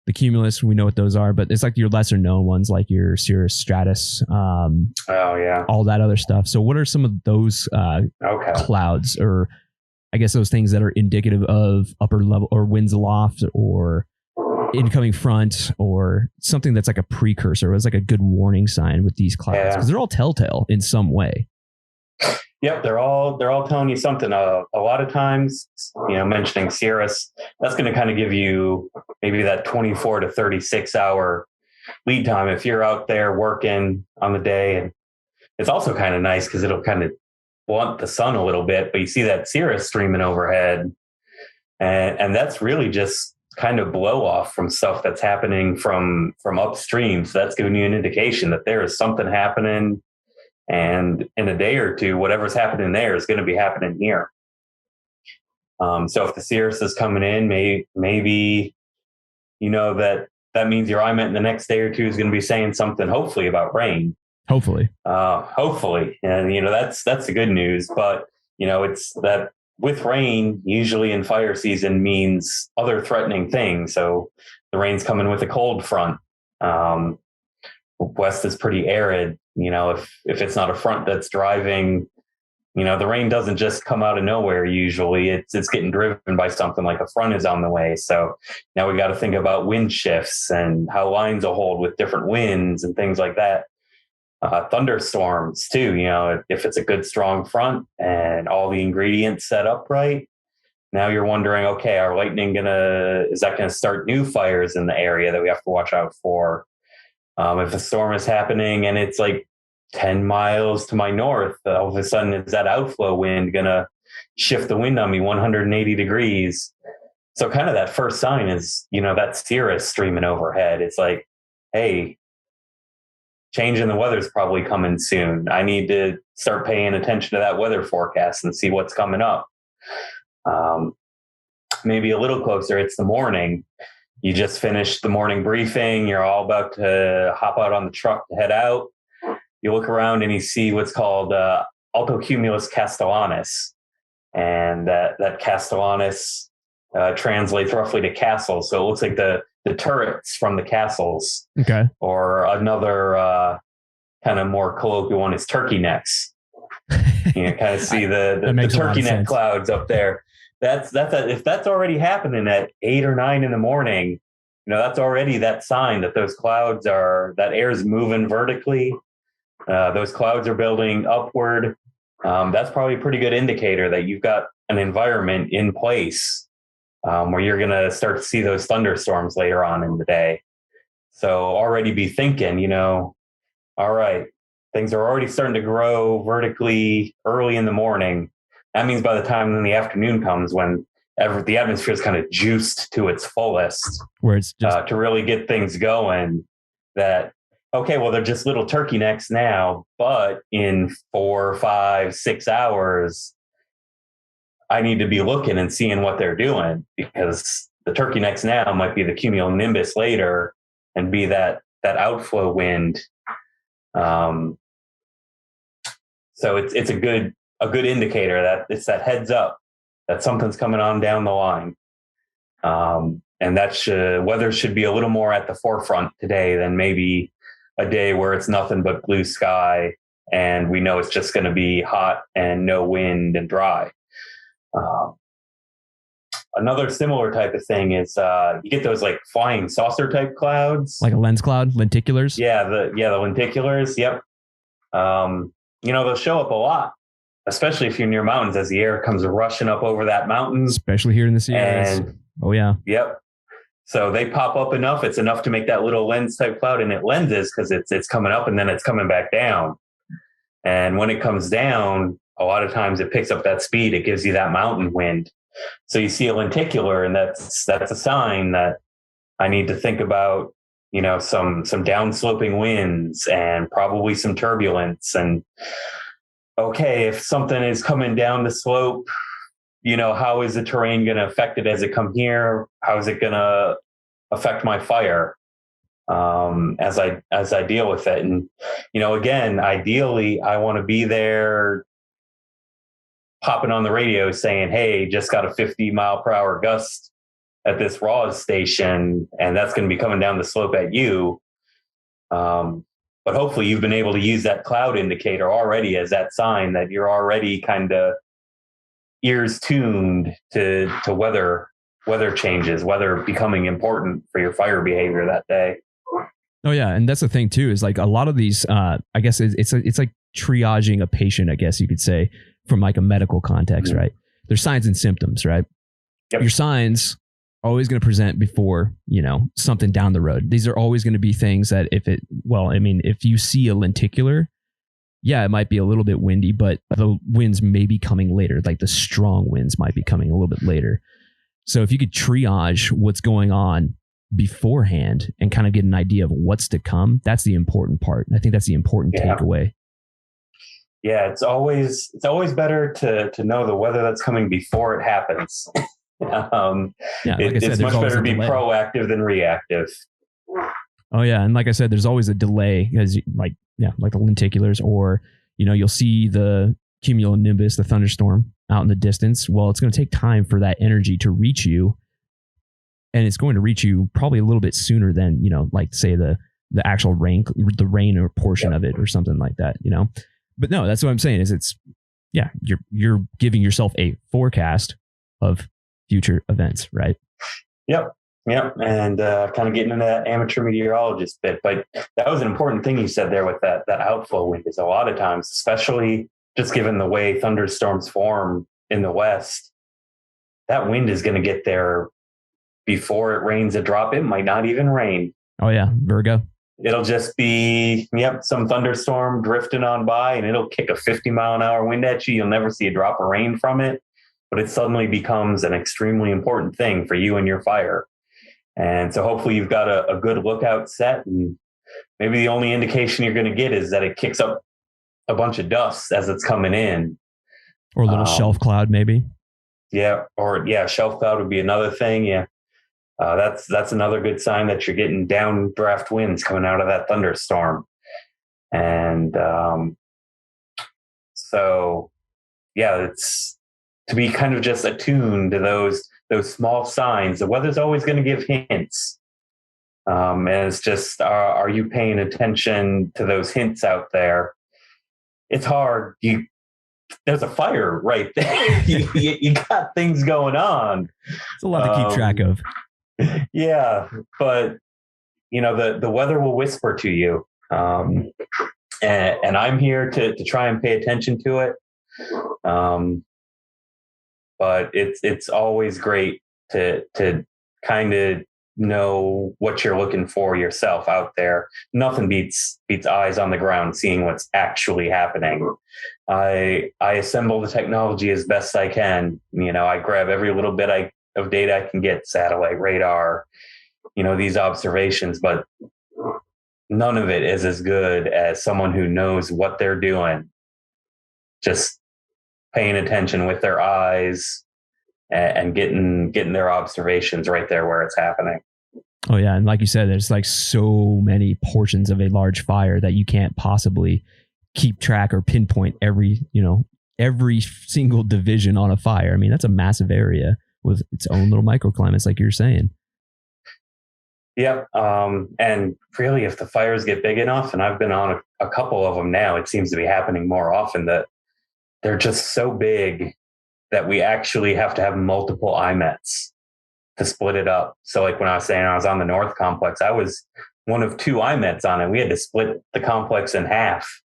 The cumulus, we know what those are, but it's like your lesser known ones, like your cirrus, stratus, all that other stuff. So what are some of those clouds, or I guess those things that are indicative of upper level or winds aloft or incoming front, or something that's like a precursor? It's like a good warning sign with these clouds, because they're all telltale in some way. Yep, they're all telling you something. A lot of times, mentioning cirrus, that's going to kind of give you maybe that 24 to 36 hour lead time if you're out there working on the day. And it's also kind of nice because it'll kind of blunt the sun a little bit, but you see that cirrus streaming overhead, and that's really just kind of blow off from stuff that's happening from upstream. So that's giving you an indication that there is something happening. And in a day or two, whatever's happening there is going to be happening here. So if the cirrus is coming in, maybe that means your IMET in the next day or two is going to be saying something, hopefully, about rain. Hopefully. And that's the good news. But it's that with rain, usually in fire season, means other threatening things. So the rain's coming with a cold front. West is pretty arid. If it's not a front that's driving, the rain doesn't just come out of nowhere. Usually it's getting driven by something, like a front is on the way. So now we got to think about wind shifts and how lines will hold with different winds and things like that. Thunderstorms too, if it's a good strong front and all the ingredients set up right, now you're wondering, okay, are lightning is that going to start new fires in the area that we have to watch out for? If a storm is happening and it's like 10 miles to my north, all of a sudden is that outflow wind going to shift the wind on me 180 degrees? So kind of that first sign is, that cirrus streaming overhead. It's like, hey, change in the weather's probably coming soon. I need to start paying attention to that weather forecast and see what's coming up. Maybe a little closer, it's the morning. You just finished the morning briefing. You're all about to hop out on the truck to head out. You look around and you see what's called altocumulus castellanus. And that castellanus translates roughly to castle. So it looks like the turrets from the castles. Okay. Or another kind of more colloquial one is turkey necks. You kind of see the turkey neck clouds up there. If that's already happening at 8 or 9 in the morning, that's already that sign that those clouds that air is moving vertically. Those clouds are building upward. That's probably a pretty good indicator that you've got an environment in place where you're going to start to see those thunderstorms later on in the day. So already be thinking, all right, things are already starting to grow vertically early in the morning. That means by the time the afternoon comes, when the atmosphere is kind of juiced to its fullest, where it's just to really get things going, that, okay, well, they're just little turkey necks now, but in 4, 5, 6 hours, I need to be looking and seeing what they're doing, because the turkey necks now might be the cumulonimbus later and be that outflow wind. So it's a good indicator that it's that heads up that something's coming on down the line. And weather should be a little more at the forefront today than maybe a day where it's nothing but blue sky and we know it's just going to be hot and no wind and dry. Another similar type of thing is you get those like flying saucer type clouds, like a lens cloud, lenticulars. Yeah, the lenticulars. Yep. They'll show up a lot, especially if you're near mountains, as the air comes rushing up over that mountain, especially here in the Sierras. Oh yeah. Yep. So they pop up enough. It's enough to make that little lens type cloud, and it lenses because it's coming up and then it's coming back down. And when it comes down, a lot of times it picks up that speed. It gives you that mountain wind. So you see a lenticular, and that's a sign that I need to think about, some downsloping winds and probably some turbulence. And okay, if something is coming down the slope, how is the terrain going to affect it as it come here? How is it going to affect my fire as I deal with it? And again, ideally, I want to be there, popping on the radio saying, "Hey, just got a 50-mile-per-hour gust at this RAWS station, and that's going to be coming down the slope at you." But hopefully, you've been able to use that cloud indicator already as that sign that you're already kind of ears tuned to weather changes, weather becoming important for your fire behavior that day. Oh yeah, and that's the thing too, is like a lot of these, I guess it's like triaging a patient, I guess you could say, from like a medical context, right? There's signs and symptoms, right? Yep. Your signs are always going to present before, something down the road. These are always going to be things that if you see a lenticular, yeah, it might be a little bit windy, but the winds may be coming later. Like the strong winds might be coming a little bit later. So if you could triage what's going on beforehand and kind of get an idea of what's to come, that's the important part. And I think that's the important takeaway. Yeah, it's always better to know the weather that's coming before it happens. It's much better to be proactive than reactive. Oh yeah, and like I said, there's always a delay, because like the lenticulars, or you'll see the cumulonimbus, the thunderstorm, out in the distance. Well, it's going to take time for that energy to reach you, and it's going to reach you probably a little bit sooner than like say the actual rain or portion of it or something like that. But no, that's what I'm saying is you're giving yourself a forecast of future events, right? Yep. And kind of getting into that amateur meteorologist bit. But that was an important thing you said there with that outflow wind, is a lot of times, especially just given the way thunderstorms form in the West, that wind is going to get there before it rains a drop. It might not even rain. Oh yeah, Virgo. It'll just be, some thunderstorm drifting on by, and it'll kick a 50-mile-an-hour wind at you. You'll never see a drop of rain from it, but it suddenly becomes an extremely important thing for you and your fire. And so hopefully you've got a good lookout set, and maybe the only indication you're going to get is that it kicks up a bunch of dust as it's coming in. Or a little shelf cloud, maybe. Yeah. Shelf cloud would be another thing. Yeah. That's another good sign that you're getting downdraft winds coming out of that thunderstorm. And it's to be kind of just attuned to those small signs. The weather's always going to give hints. And it's just, are you paying attention to those hints out there? It's hard. There's a fire right there. you got things going on. It's a lot to keep track of. Yeah, but the weather will whisper to you, and I'm here to try and pay attention to it. But it's always great to kind of know what you're looking for yourself out there. Nothing beats eyes on the ground, seeing what's actually happening. I assemble the technology as best I can. I grab every little bit of data I can get, satellite, radar, these observations, but none of it is as good as someone who knows what they're doing, just paying attention with their eyes and getting their observations right there where it's happening. Oh yeah, and like you said, there's like so many portions of a large fire that you can't possibly keep track or pinpoint every single division on a fire. I mean, that's a massive area with its own little microclimates, like you're saying. Yep. And really, if the fires get big enough, and I've been on a couple of them now, it seems to be happening more often, that they're just so big that we actually have to have multiple IMETs to split it up. So like when I was saying I was on the North Complex, I was one of 2 IMETs on it. We had to split the complex in half,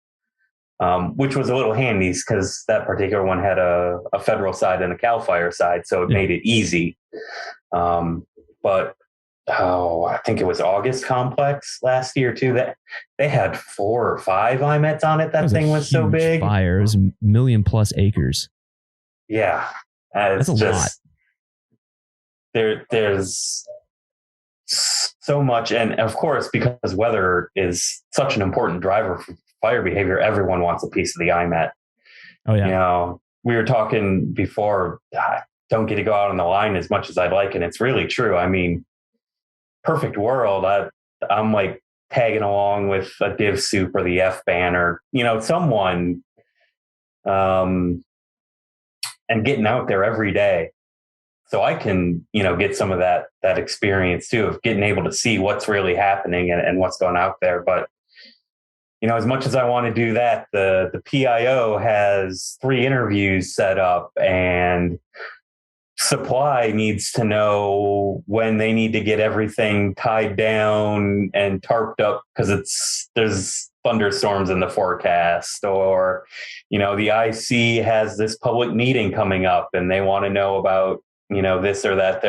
which was a little handy because that particular one had a federal side and a CAL FIRE side. So it made it easy. But I think it was August Complex last year too, that they had 4 or 5 IMETs on it. That thing was so big. Fire. It was 1 million+ acres. Yeah. That's a lot. There's so much. And of course, because weather is such an important driver for fire behavior, everyone wants a piece of the IMET. Oh yeah. We were talking before, I don't get to go out on the line as much as I'd like. And it's really true. I mean, perfect world. I'm like tagging along with a div soup or the F-band or, someone, and getting out there every day. So I can, get some of that experience too, of getting able to see what's really happening and what's going out there. But, as much as I want to do that, the PIO has 3 interviews set up, and supply needs to know when they need to get everything tied down and tarped up because there's thunderstorms in the forecast, or, the IC has this public meeting coming up and they want to know about, this or that.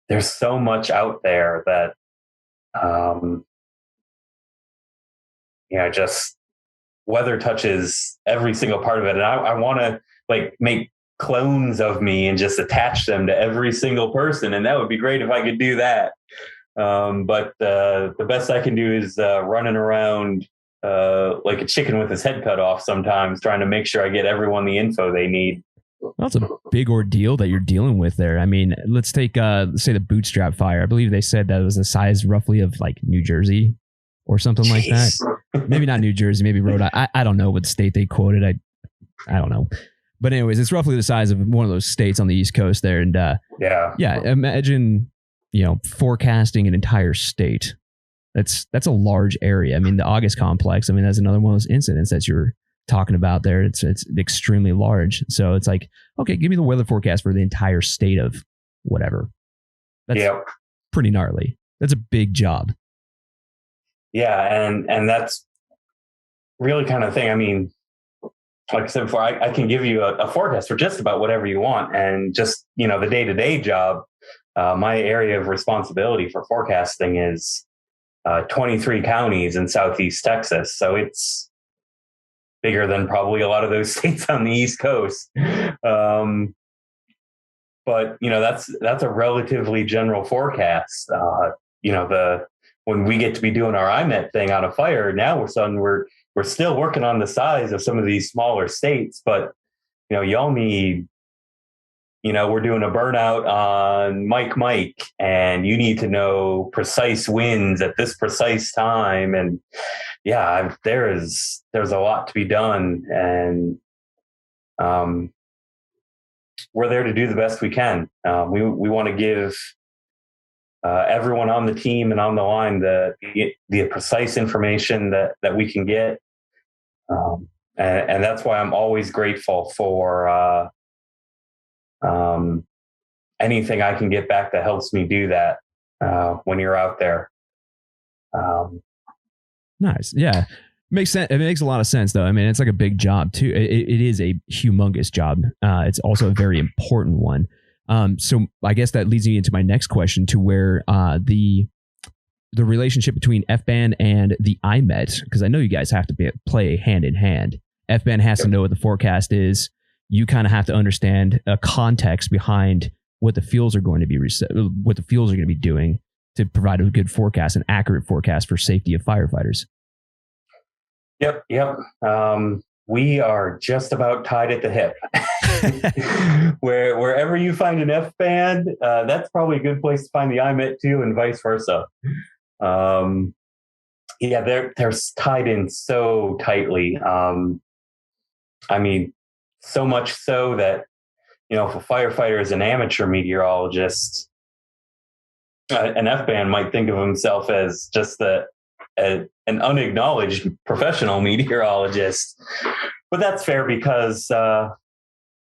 There's so much out there that, just weather touches every single part of it. And I want to make clones of me and just attach them to every single person. And that would be great if I could do that. But the best I can do is running around like a chicken with his head cut off sometimes, trying to make sure I get everyone the info they need. That's a big ordeal that you're dealing with there. I mean, let's take, say the Bootstrap fire. I believe they said that it was the size roughly of like New Jersey or something like that. Maybe not New Jersey, maybe Rhode Island. I don't know what state they quoted. I don't know. But anyways, it's roughly the size of one of those states on the East Coast there. And yeah, imagine, forecasting an entire state. That's a large area. I mean, the August Complex, that's another one of those incidents that you're talking about there. It's extremely large. So it's like, okay, give me the weather forecast for the entire state of whatever. That's pretty gnarly. That's a big job. Yeah. And that's really kind of thing. I mean, like I said before, I can give you a forecast for just about whatever you want. And just, the day-to-day job, my area of responsibility for forecasting is 23 counties in Southeast Texas. So it's bigger than probably a lot of those states on the East Coast. But, that's a relatively general forecast. When we get to be doing our IMET thing on a fire, now we're still working on the size of some of these smaller states, but, y'all need, we're doing a burnout on Mike, and you need to know precise winds at this precise time. And there's a lot to be done, and we're there to do the best we can. We want to give everyone on the team and on the line the precise information that we can get. And that's why I'm always grateful for anything I can get back that helps me do that when you're out there. Nice. Yeah. Makes sense. It makes a lot of sense, though. It's like a big job, too. It is a humongous job. It's also a very important one. So I guess that leads me into my next question, to where the relationship between F-band and the IMET, because I know you guys have to play hand in hand. F-band has to know what the forecast is. You kind of have to understand a context behind what the fuels are going to be doing to provide a good forecast, an accurate forecast for safety of firefighters. Yep. We are just about tied at the hip. Wherever you find an F-band, that's probably a good place to find the IMET too, and vice versa. They're tied in so tightly. I mean, so much so that, if a firefighter is an amateur meteorologist, an F-band might think of himself as just an unacknowledged professional meteorologist. But that's fair, because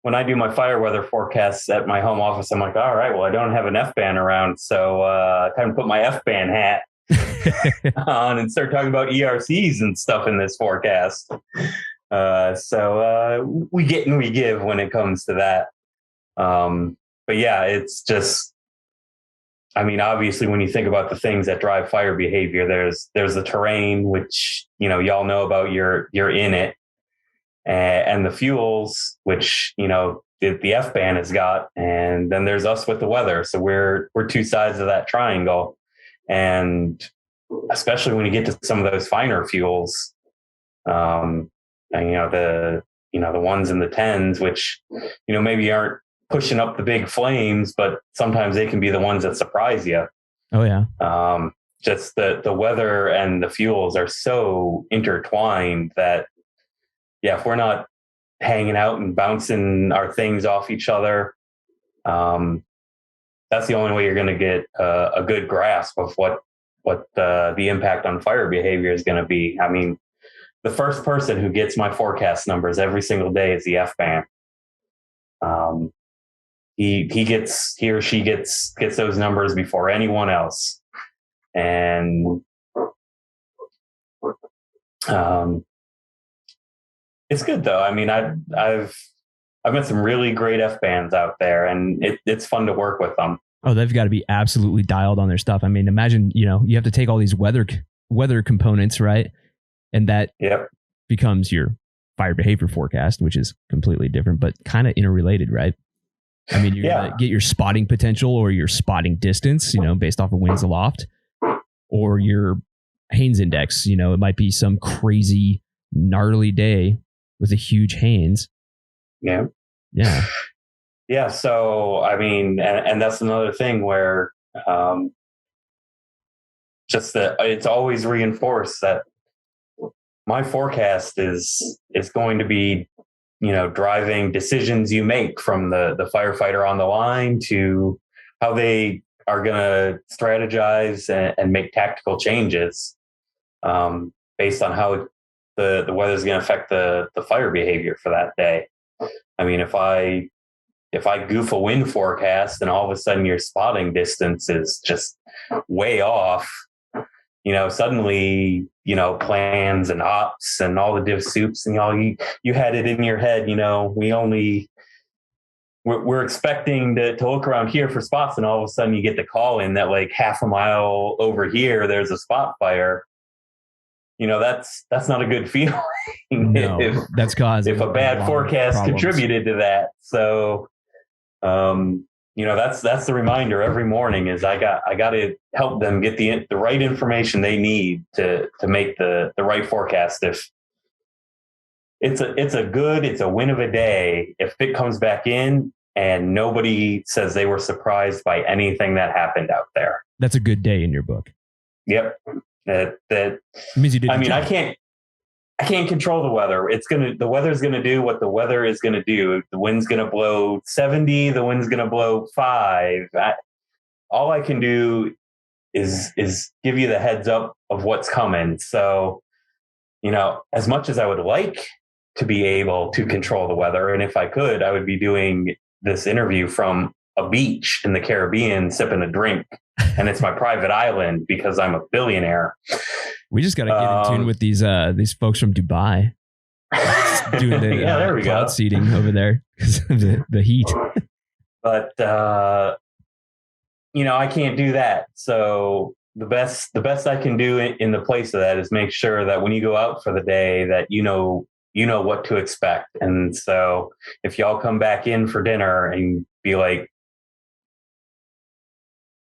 when I do my fire weather forecasts at my home office, I'm like, all right, well, I don't have an F-band around, so time to put my F-band hat on and start talking about ERCs and stuff in this forecast. So we get and we give when it comes to that. But yeah, it's just, I mean, obviously, when you think about the things that drive fire behavior, there's the terrain, which, y'all know about, you're in it, and the fuels, which, the F-band has got, and then there's us with the weather. So we're two sides of that triangle. And especially when you get to some of those finer fuels, and, the ones in the tens, which, maybe aren't pushing up the big flames, but sometimes they can be the ones that surprise you. Oh yeah. Just the weather and the fuels are so intertwined that, if we're not hanging out and bouncing our things off each other, that's the only way you're going to get a good grasp of what the impact on fire behavior is going to be. I mean, the first person who gets my forecast numbers every single day is the F-band. He or she gets those numbers before anyone else. And it's good though. I mean, I've met some really great F-bands out there, and it's fun to work with them. Oh, they've got to be absolutely dialed on their stuff. I mean, imagine, you have to take all these weather components, right? And that becomes your fire behavior forecast, which is completely different, but kind of interrelated, right? I mean, you're going to get your spotting potential or your spotting distance, based off of winds aloft, or your Haynes index. It might be some crazy gnarly day with a huge Haynes. Yeah. Yeah. Yeah. So, I mean, and that's another thing where just that it's always reinforced that my forecast is going to be, driving decisions you make, from the firefighter on the line to how they are going to strategize and make tactical changes based on how the weather is going to affect the fire behavior for that day. I mean, if I goof a wind forecast and all of a sudden your spotting distance is just way off, suddenly, plans and ops and all the div soups and all you had it in your head, we're expecting to look around here for spots, and all of a sudden you get the call in that like half a mile over here, there's a spot fire. That's not a good feeling. No, that's causing if a bad forecast contributed to that. So, that's the reminder every morning is I got to help them get the right information they need to make the right forecast. If it's a win of a day if it comes back in and nobody says they were surprised by anything that happened out there. That's a good day in your book. Yep. That means you did. I mean, I can't control the weather. The weather's going to do what the weather is going to do. The wind's going to blow 70, the wind's going to blow 5. All I can do is give you the heads up of what's coming. So, as much as I would like to be able to control the weather, and if I could, I would be doing this interview from a beach in the Caribbean, sipping a drink. And it's my private island because I'm a billionaire. We just got to get in tune with these folks from Dubai doing the there we cloud go. seeding over there because of the heat. But I can't do that. So the best I can do in the place of that is make sure that when you go out for the day that you know what to expect. And so if y'all come back in for dinner and be like,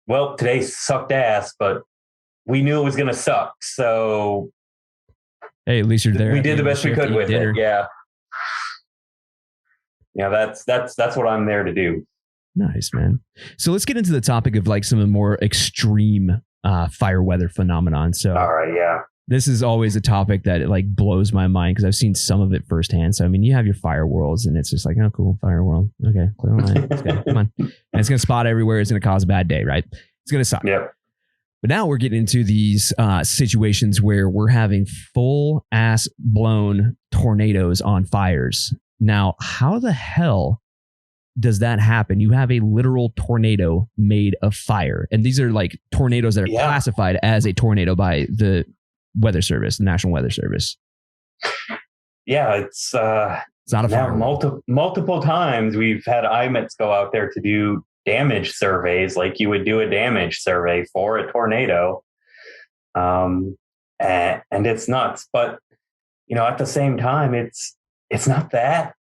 well, today sucked ass, but we knew it was going to suck. So hey, at least you're there. We did the best we could with it. Yeah. Yeah. That's what I'm there to do. Nice, man. So let's get into the topic of like some of the more extreme fire weather phenomenon. So all right. Yeah. This is always a topic that it like blows my mind because I've seen some of it firsthand. So, I mean, you have your fire worlds and it's just like, oh, cool. Fire world. Okay. Clear line. Let's go. Come on. And it's going to spot everywhere. It's going to cause a bad day, right? It's going to suck. Yep. But now we're getting into these situations where we're having full ass blown tornadoes on fires. Now, how the hell does that happen? You have a literal tornado made of fire. And these are like tornadoes that are classified as a tornado by the Weather Service, the National Weather Service. Yeah, it's not a fire. Multiple times we've had IMETs go out there to do damage surveys like you would do a damage survey for a tornado. And it's nuts. But, at the same time, it's not that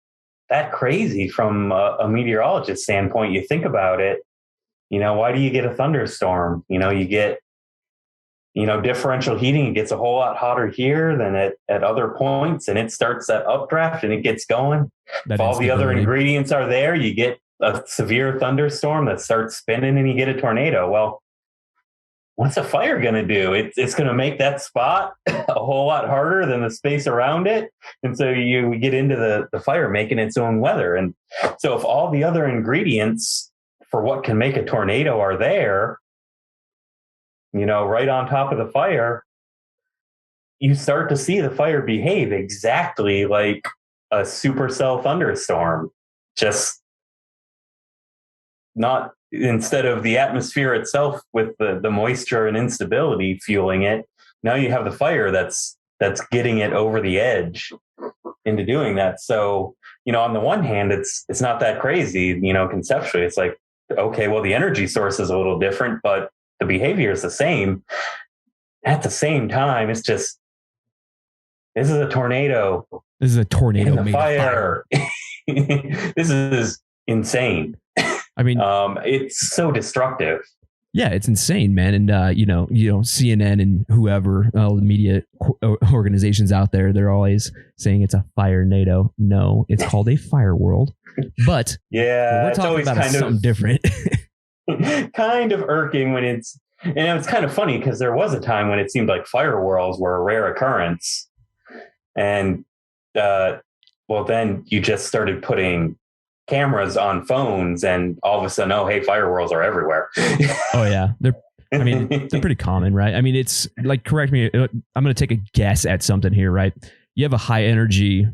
crazy from a meteorologist standpoint. You think about it, why do you get a thunderstorm? You get, differential heating. It gets a whole lot hotter here than at other points, and it starts that updraft and it gets going. If all the other ingredients are there, you get a severe thunderstorm that starts spinning and you get a tornado. Well, what's a fire going to do? It's going to make that spot a whole lot harder than the space around it. And so you get into the fire making its own weather. And so if all the other ingredients for what can make a tornado are there, right on top of the fire, you start to see the fire behave exactly like a supercell thunderstorm. Just not, instead of the atmosphere itself with the moisture and instability fueling it, now you have the fire that's getting it over the edge into doing that. So, on the one hand, it's not that crazy, conceptually. It's like, okay, well, the energy source is a little different, but the behavior is the same. At the same time, it's just, this is a tornado. This is a tornado made of fire. This is insane. I mean, it's so destructive. Yeah, it's insane, man. And, CNN and whoever, all the media organizations out there, they're always saying it's a fire NATO. No, it's called a fire world. But yeah, we're talking about something different. Kind of irking when it's kind of funny because there was a time when it seemed like fire whirls were a rare occurrence. And, then you just started putting cameras on phones and all of a sudden, oh, hey, fire whirls are everywhere. Oh yeah. They're pretty common, right? I mean, it's like, correct me. I'm going to take a guess at something here, right? You have a high energy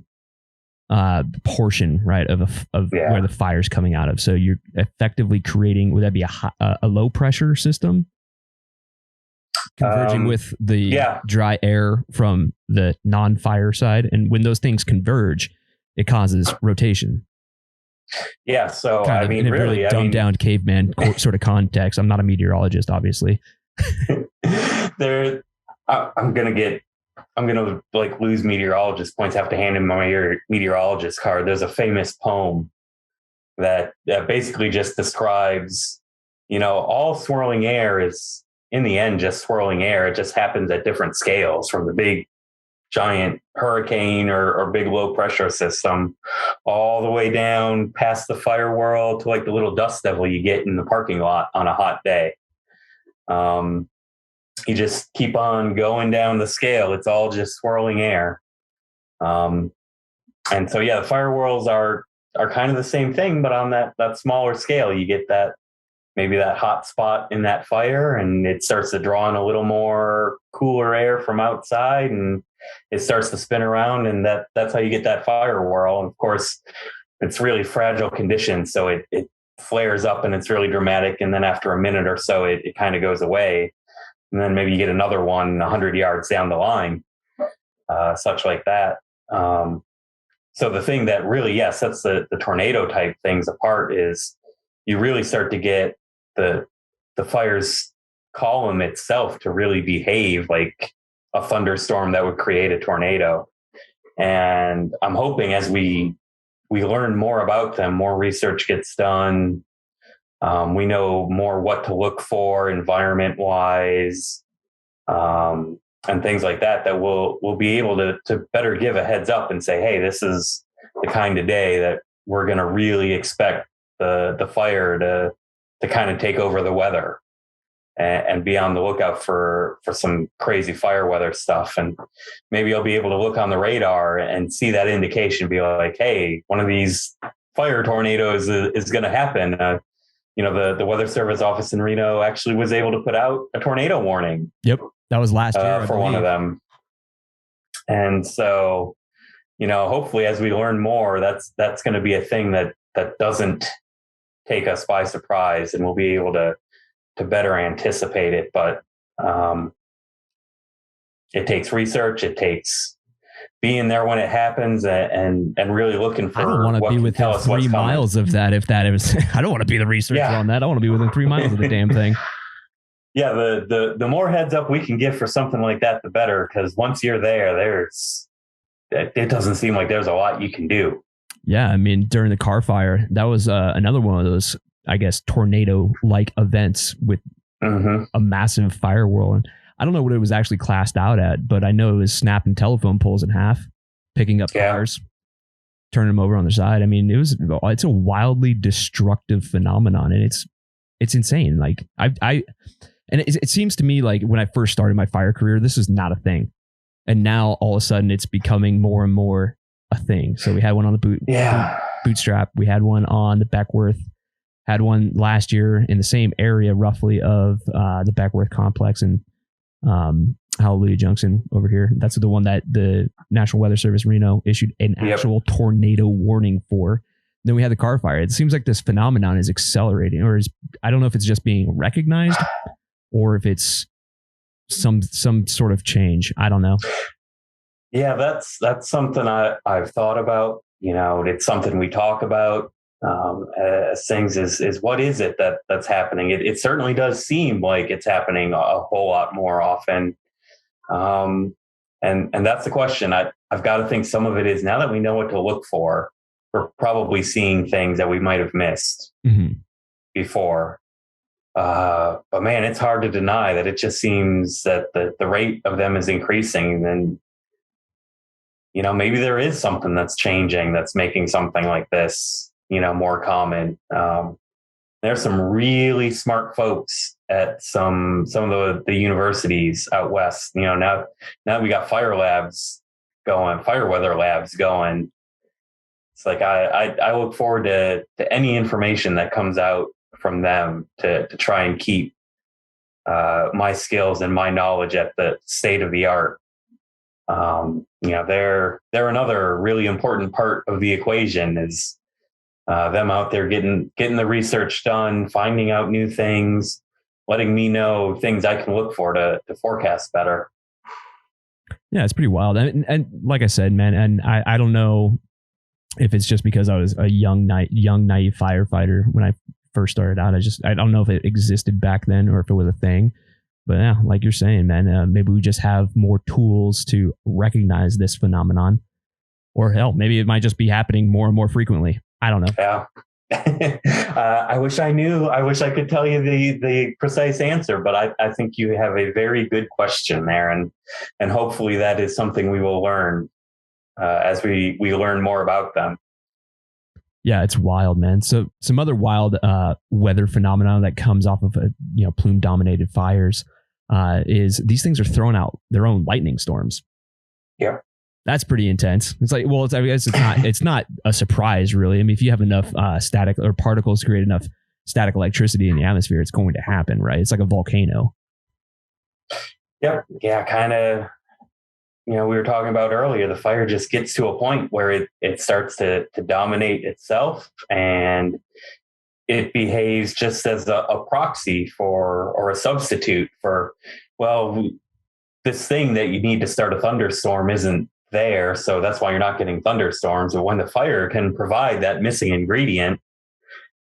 portion, right, of where the fire's coming out of. So you're effectively creating, would that be a low pressure system converging with the dry air from the non-fire side? And when those things converge, it causes rotation. Yeah. So, really dumbed down caveman sort of context. I'm not a meteorologist, obviously. I'm going to like lose meteorologist points. Have to hand him my meteorologist card. There's a famous poem that basically just describes, all swirling air is in the end just swirling air. It just happens at different scales, from the big giant hurricane or big low pressure system all the way down past the fire world to like the little dust devil you get in the parking lot on a hot day. You just keep on going down the scale. It's all just swirling air. And so, the fire whirls are kind of the same thing, but on that smaller scale. You get maybe that hot spot in that fire, and it starts to draw in a little more cooler air from outside, and it starts to spin around, and that's how you get that fire whirl. And of course, it's really fragile conditions, so it flares up and it's really dramatic. And then after a minute or so, it kind of goes away. And then maybe you get another one 100 yards down the line, such like that. So the thing that really, sets the tornado type things apart is you really start to get the fire's column itself to really behave like a thunderstorm that would create a tornado. And I'm hoping as we learn more about them, more research gets done. We know more what to look for environment wise, and things like that, that we'll be able to better give a heads up and say, hey, this is the kind of day that we're going to really expect the fire to kind of take over the weather, and be on the lookout for some crazy fire weather stuff. And maybe I'll be able to look on the radar and see that indication, be like, hey, one of these fire tornadoes is going to happen. The Weather Service office in Reno actually was able to put out a tornado warning. Yep. That was last year for one of them. And so, hopefully as we learn more, that's going to be a thing that doesn't take us by surprise, and we'll be able to better anticipate it. But it takes research. It takes being there when it happens, and really looking for. I don't want to be within 3 miles of that. If that is, I don't want to be the researcher on that. I want to be within 3 miles of the damn thing. Yeah, the more heads up we can give for something like that, the better. Because once you're there, it doesn't seem like there's a lot you can do. Yeah, I mean, during the car fire, that was another one of those, I guess, tornado-like events with a massive fire whirlwind. I don't know what it was actually classed out at, but I know it was snapping telephone poles in half, picking up cars, turning them over on their side. I mean, it's a wildly destructive phenomenon, and it's insane. Like and it seems to me like when I first started my fire career, this was not a thing, and now all of a sudden it's becoming more and more a thing. So we had one on the Bootstrap, we had one on the Beckworth, had one last year in the same area roughly of the Beckworth complex and Hallelujah Junction over here. That's the one that the National Weather Service Reno issued an actual tornado warning for. Then we had the car fire. It seems like this phenomenon is accelerating, or I don't know if it's just being recognized or if it's some sort of change. I don't know. Yeah, that's something I've thought about. It's something we talk about as things is what is it that's happening? It certainly does seem like it's happening a whole lot more often. And that's the question. I've got to think some of it is, now that we know what to look for, we're probably seeing things that we might have missed before. But man, it's hard to deny that it just seems that the rate of them is increasing. And maybe there is something that's changing that's making something like this, more common. There's some really smart folks at some of the universities out west. Now we got fire weather labs going. It's like I look forward to any information that comes out from them to try and keep my skills and my knowledge at the state of the art. They're another really important part of the equation is them out there getting the research done, finding out new things, letting me know things I can look for to forecast better. Yeah, it's pretty wild. And like I said, man, and I don't know if it's just because I was a young naive firefighter when I first started out. I don't know if it existed back then or if it was a thing. But yeah, like you're saying, man, maybe we just have more tools to recognize this phenomenon, or hell, maybe it might just be happening more and more frequently. I don't know. Yeah. I wish I knew. I wish I could tell you the precise answer, but I think you have a very good question there, and hopefully that is something we will learn as we learn more about them. Yeah, it's wild, man. So some other wild weather phenomena that comes off of plume dominated fires is these things are throwing out their own lightning storms. Yeah. That's pretty intense. It's like, well, I guess it's not a surprise, really. I mean, if you have enough static or particles to create enough static electricity in the atmosphere, it's going to happen, right? It's like a volcano. Yep. Yeah, kind of. We were talking about earlier, the fire just gets to a point where it starts to dominate itself, and it behaves just as a proxy for, or a substitute for, well, this thing that you need to start a thunderstorm isn't there. So that's why you're not getting thunderstorms. But when the fire can provide that missing ingredient,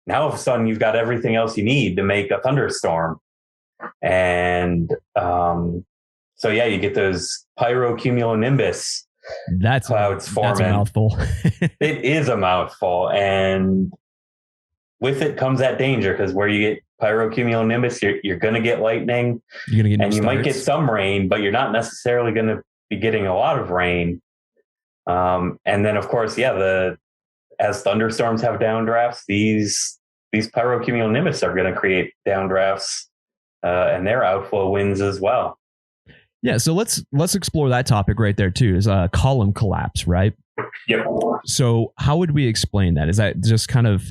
now all of a sudden you've got everything else you need to make a thunderstorm. And so yeah, you get those pyrocumulonimbus clouds forming. That's a mouthful. It is a mouthful, and with it comes that danger, because where you get pyrocumulonimbus, you're going to get lightning, and you might get some rain, but you're not necessarily going to be getting a lot of rain. And then, of course, as thunderstorms have downdrafts, these pyrocumulonimbus are going to create downdrafts, and their outflow winds as well. Yeah, so let's explore that topic right there too. Is column collapse, right? Yep. So how would we explain that? Is that just kind of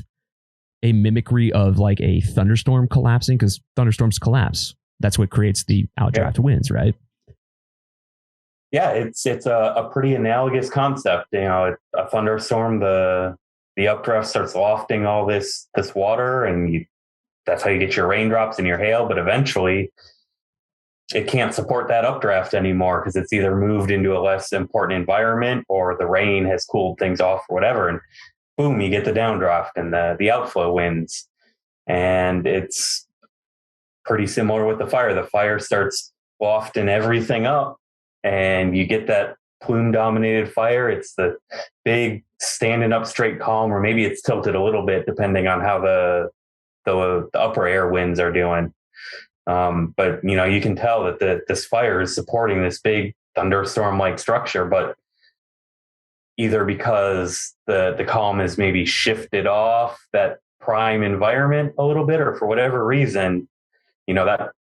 a mimicry of like a thunderstorm collapsing? Because thunderstorms collapse. That's what creates the outdraft winds, right? Yeah, it's a pretty analogous concept. A thunderstorm, the updraft starts lofting all this water, and that's how you get your raindrops and your hail. But eventually, it can't support that updraft anymore, because it's either moved into a less important environment, or the rain has cooled things off or whatever. And boom, you get the downdraft and the outflow winds. And it's pretty similar with the fire. The fire starts wafting everything up, and you get that plume-dominated fire. It's the big standing up straight column, or maybe it's tilted a little bit depending on how the upper air winds are doing. But you can tell that this fire is supporting this big thunderstorm-like structure, but either because the column has maybe shifted off that prime environment a little bit, or for whatever reason, that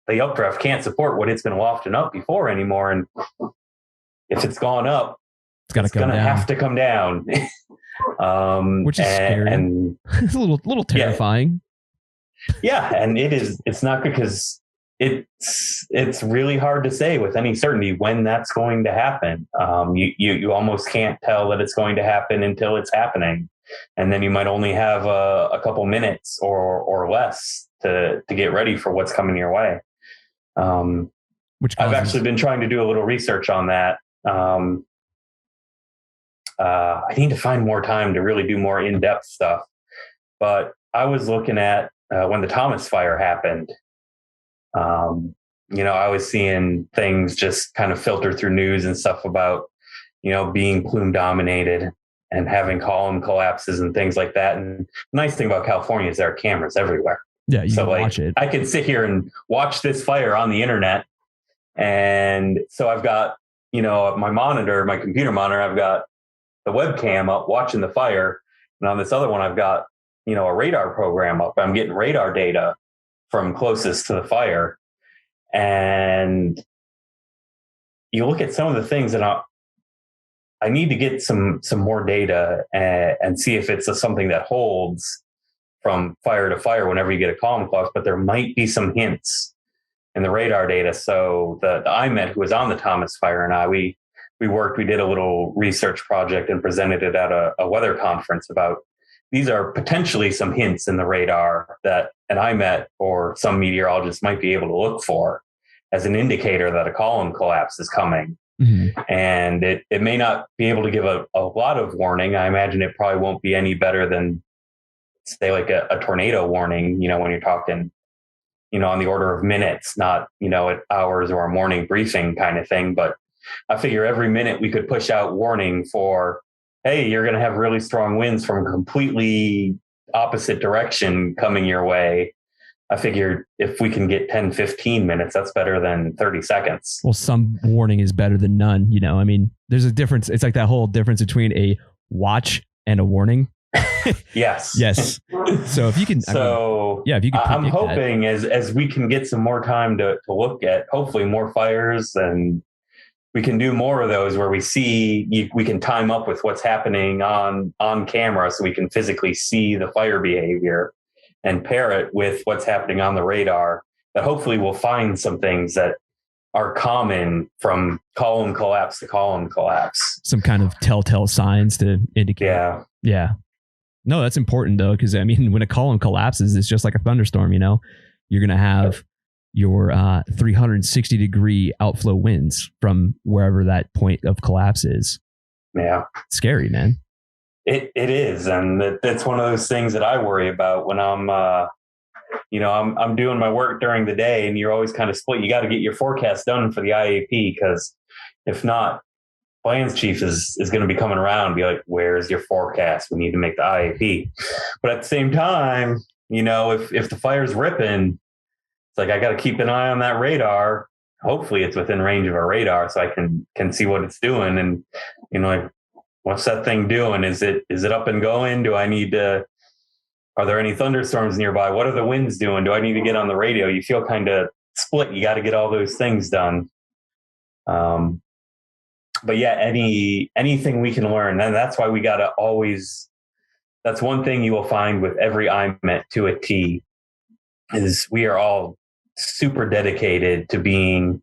the updraft can't support what it's been wafting up before anymore. And if it's gone up, it's going to have to come down. Which is scary. And it's a little terrifying. Yeah. And it's not, because it's really hard to say with any certainty when that's going to happen. You almost can't tell that it's going to happen until it's happening. And then you might only have a couple minutes or less to get ready for what's coming your way. I've actually been trying to do a little research on that. I need to find more time to really do more in-depth stuff. But I was looking at when the Thomas Fire happened. I was seeing things just kind of filter through news and stuff about, being plume dominated and having column collapses and things like that. And the nice thing about California is there are cameras everywhere. Yeah, you can watch it. I can sit here and watch this fire on the internet. And so I've got, my computer monitor, I've got the webcam up watching the fire. And on this other one, I've got, a radar program up. I'm getting radar data from closest to the fire. And you look at some of the things, and I need to get some more data and see if it's something that holds from fire to fire whenever you get a column collapse, but there might be some hints in the radar data. So the IMET, who was on the Thomas Fire, and we did a little research project and presented it at a weather conference about these are potentially some hints in the radar that an IMET or some meteorologist might be able to look for as an indicator that a column collapse is coming. Mm-hmm. And it may not be able to give a lot of warning. I imagine it probably won't be any better than, say, like a tornado warning, when you're talking, on the order of minutes, not, at hours or a morning briefing kind of thing. But I figure every minute we could push out warning for, hey, you're going to have really strong winds from a completely opposite direction coming your way. I figured if we can get 10, 15 minutes, that's better than 30 seconds. Well, some warning is better than none. There's a difference. It's like that whole difference between a watch and a warning. Yes. Yes. So if you can, if you can, I'm hoping that as we can get some more time to look at hopefully more fires, and we can do more of those where we can time up with what's happening on camera, so we can physically see the fire behavior and pair it with what's happening on the radar, that hopefully we'll find some things that are common from column collapse to column collapse. Some kind of telltale signs to indicate. Yeah. Yeah. No, that's important though, because when a column collapses, it's just like a thunderstorm. You're going to have your 360 degree outflow winds from wherever that point of collapse is. Yeah. Scary, man. It is, and that's one of those things that I worry about when I'm doing my work during the day, and you're always kind of split. You got to get your forecast done for the IAP, because if not, plans chief is going to be coming around and be like, "Where's your forecast? We need to make the IAP." But at the same time, if the fire's ripping, it's like I got to keep an eye on that radar. Hopefully, it's within range of a radar, so I can see what it's doing. And like, what's that thing doing? Is it up and going? Do I need to? Are there any thunderstorms nearby? What are the winds doing? Do I need to get on the radio? You feel kind of split. You got to get all those things done. But yeah, anything we can learn, and that's why we got to always. That's one thing you will find with every IMET to a T, is we are all super dedicated to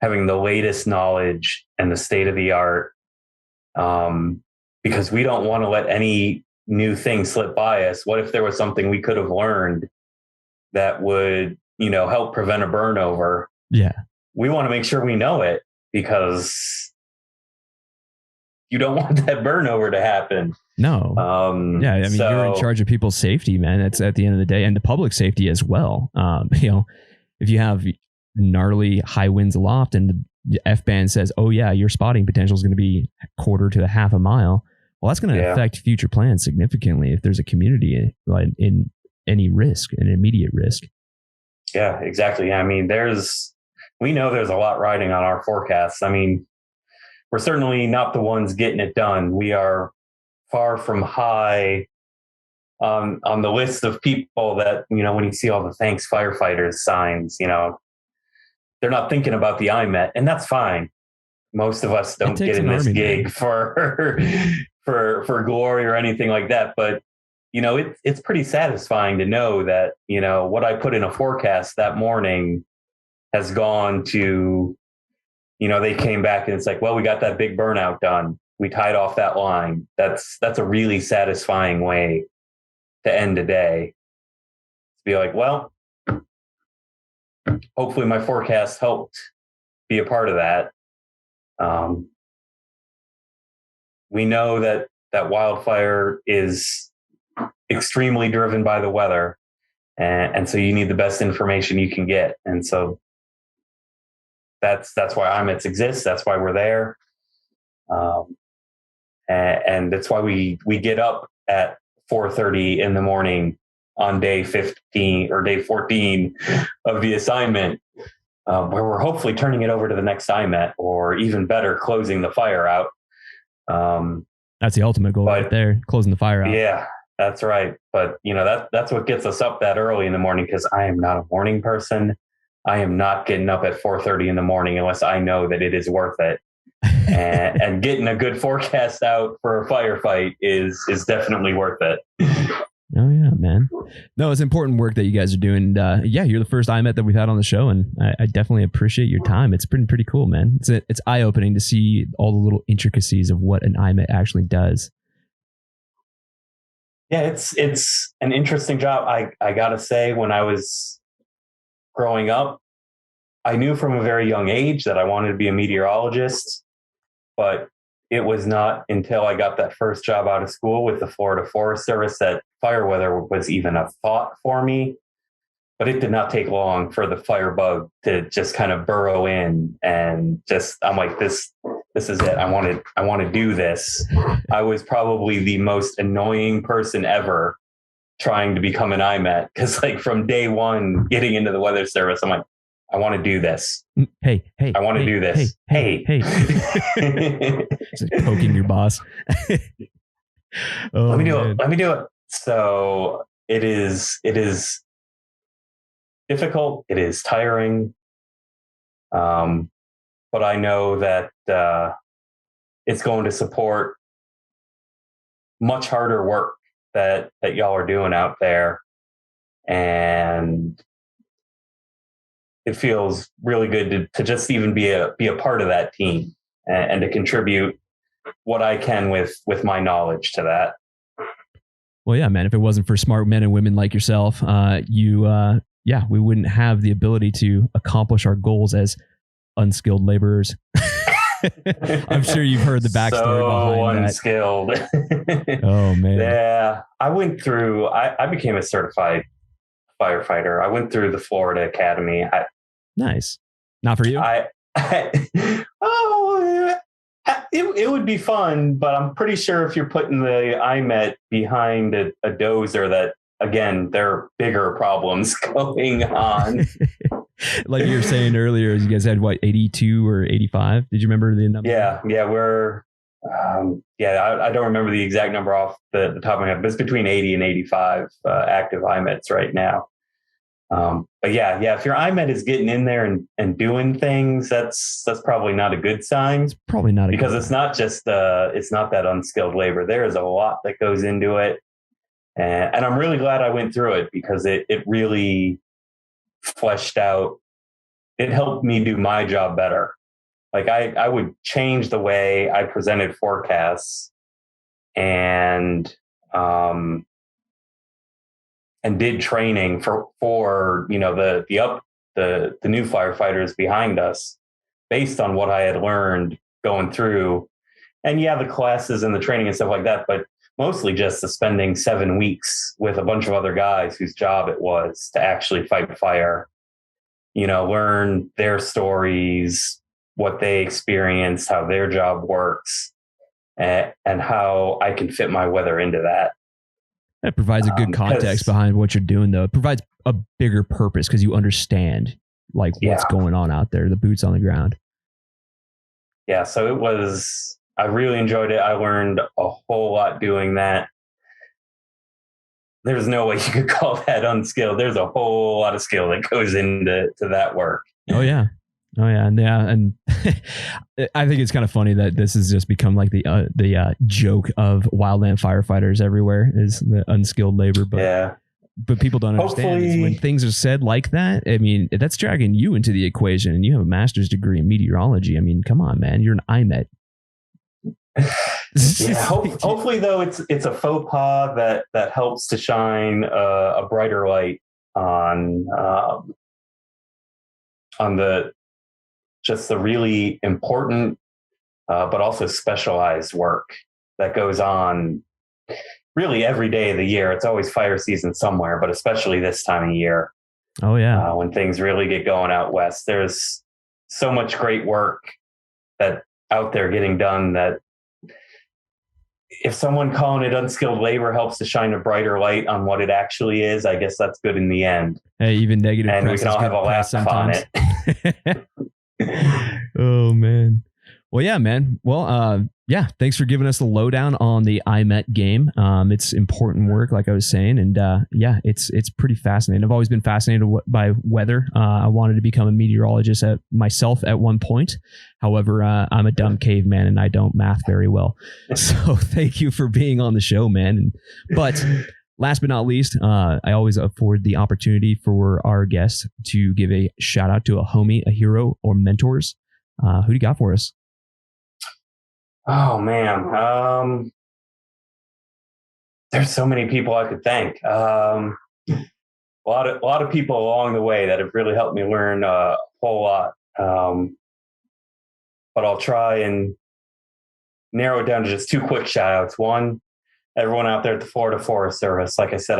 having the latest knowledge and the state of the art, because we don't want to let any new thing slip by us. What if there was something we could have learned that would, help prevent a burnover? Yeah. We want to make sure we know it, because you don't want that burnover to happen. No. Yeah. I mean, you're in charge of people's safety, man. That's at the end of the day, and the public safety as well. If you have gnarly high winds aloft and the F-band says, "Oh yeah, your spotting potential is going to be a quarter to half a mile," well, that's going to affect future plans significantly if there's a community in any risk, an immediate risk. Yeah, exactly. I mean, we know there's a lot riding on our forecasts. I mean, we're certainly not the ones getting it done. We are far from high on the list of people that, when you see all the thanks firefighters signs, they're not thinking about the IMET, and that's fine. Most of us don't get in this gig for glory or anything like that. But, it's pretty satisfying to know that, what I put in a forecast that morning has gone to, they came back and it's like, well, we got that big burnout done. We tied off that line. That's a really satisfying way to end a day. To be like, well, hopefully my forecast helped be a part of that. We know that wildfire is extremely driven by the weather. And so you need the best information you can get. And so that's why IMETs exist. That's why we're there. And that's why we get up at 4:30 in the morning on day 15 or day 14 of the assignment, where we're hopefully turning it over to the next IMET, or even better, closing the fire out. That's the ultimate goal right there, closing the fire out. Yeah, that's right. But that's what gets us up that early in the morning, because I am not a morning person. I am not getting up at 4:30 in the morning unless I know that it is worth it. and getting a good forecast out for a firefight is definitely worth it. Oh yeah, man. No, it's important work that you guys are doing. You're the first IMET that we've had on the show, and I definitely appreciate your time. It's pretty cool, man. It's eye-opening to see all the little intricacies of what an IMET actually does. Yeah, it's an interesting job. I gotta say, when I was growing up, I knew from a very young age that I wanted to be a meteorologist, but it was not until I got that first job out of school with the Florida Forest Service that fire weather was even a thought for me. But it did not take long for the fire bug to just kind of burrow in, and I'm like, this is it. I want to do this. I was probably the most annoying person ever trying to become an IMET, because like from day one getting into the weather service, I'm like, I want to do this. Hey, I want to do this. Hey. Just poking your boss. Let me do it. So it is difficult. It is tiring. But I know that it's going to support much harder work that y'all are doing out there. And it feels really good to just even be a part of that team and to contribute what I can with my knowledge to that. Well, yeah, man, if it wasn't for smart men and women like yourself, we wouldn't have the ability to accomplish our goals as unskilled laborers. I'm sure you've heard the backstory behind unskilled. that. Oh man. Yeah. I became a certified firefighter. I went through the Florida Academy. Nice. Not for you? It would be fun, but I'm pretty sure if you're putting the IMET behind a dozer, that again, there are bigger problems going on. Like you were saying earlier, you guys had what, 82 or 85? Did you remember the number? Yeah, we're I don't remember the exact number off the top of my head, but it's between 80 and 85 active IMETs right now. But yeah, if your IMET is getting in there and doing things, that's probably not a good sign. It's probably not because it's not just it's not that unskilled labor. There is a lot that goes into it, and I'm really glad I went through it because it really fleshed out. It helped me do my job better. Like I would change the way I presented forecasts and did training for the new firefighters behind us based on what I had learned going through. And the classes and the training and stuff like that, but mostly just spending 7 weeks with a bunch of other guys whose job it was to actually fight fire, learn their stories, what they experienced, how their job works, and how I can fit my weather into that. That provides a good context behind what you're doing, though. It provides a bigger purpose because you understand what's going on out there, the boots on the ground. Yeah, so I really enjoyed it. I learned a whole lot doing that. There's no way you could call that unskilled. There's a whole lot of skill that goes into that work. Oh yeah. And I think it's kind of funny that this has just become like the joke of wildland firefighters everywhere is the unskilled labor. But people don't understand is when things are said like that. I mean, that's dragging you into the equation, and you have a master's degree in meteorology. I mean, come on, man, you're an IMET. Hopefully, though, it's a faux pas that helps to shine a brighter light on the really important, but also specialized work that goes on really every day of the year. It's always fire season somewhere, but especially this time of year. Oh yeah. When things really get going out west, there's so much great work that out there getting done that if someone calling it unskilled labor helps to shine a brighter light on what it actually is, I guess that's good in the end. Hey, even negative and press we can all have a laugh on it. Oh man. Well, yeah, man. Well, thanks for giving us the lowdown on the IMET game. It's important work, like I was saying, and it's pretty fascinating. I've always been fascinated by weather. I wanted to become a meteorologist myself at one point. However, I'm a dumb caveman and I don't math very well. So thank you for being on the show, man. But last but not least, I always afford the opportunity for our guests to give a shout out to a homie, a hero, or mentors. Who do you got for us? Oh man, there's so many people I could thank. A lot of people along the way that have really helped me learn a whole lot. But I'll try and narrow it down to just 2 quick shout outs. One, everyone out there at the Florida Forest Service. Like I said,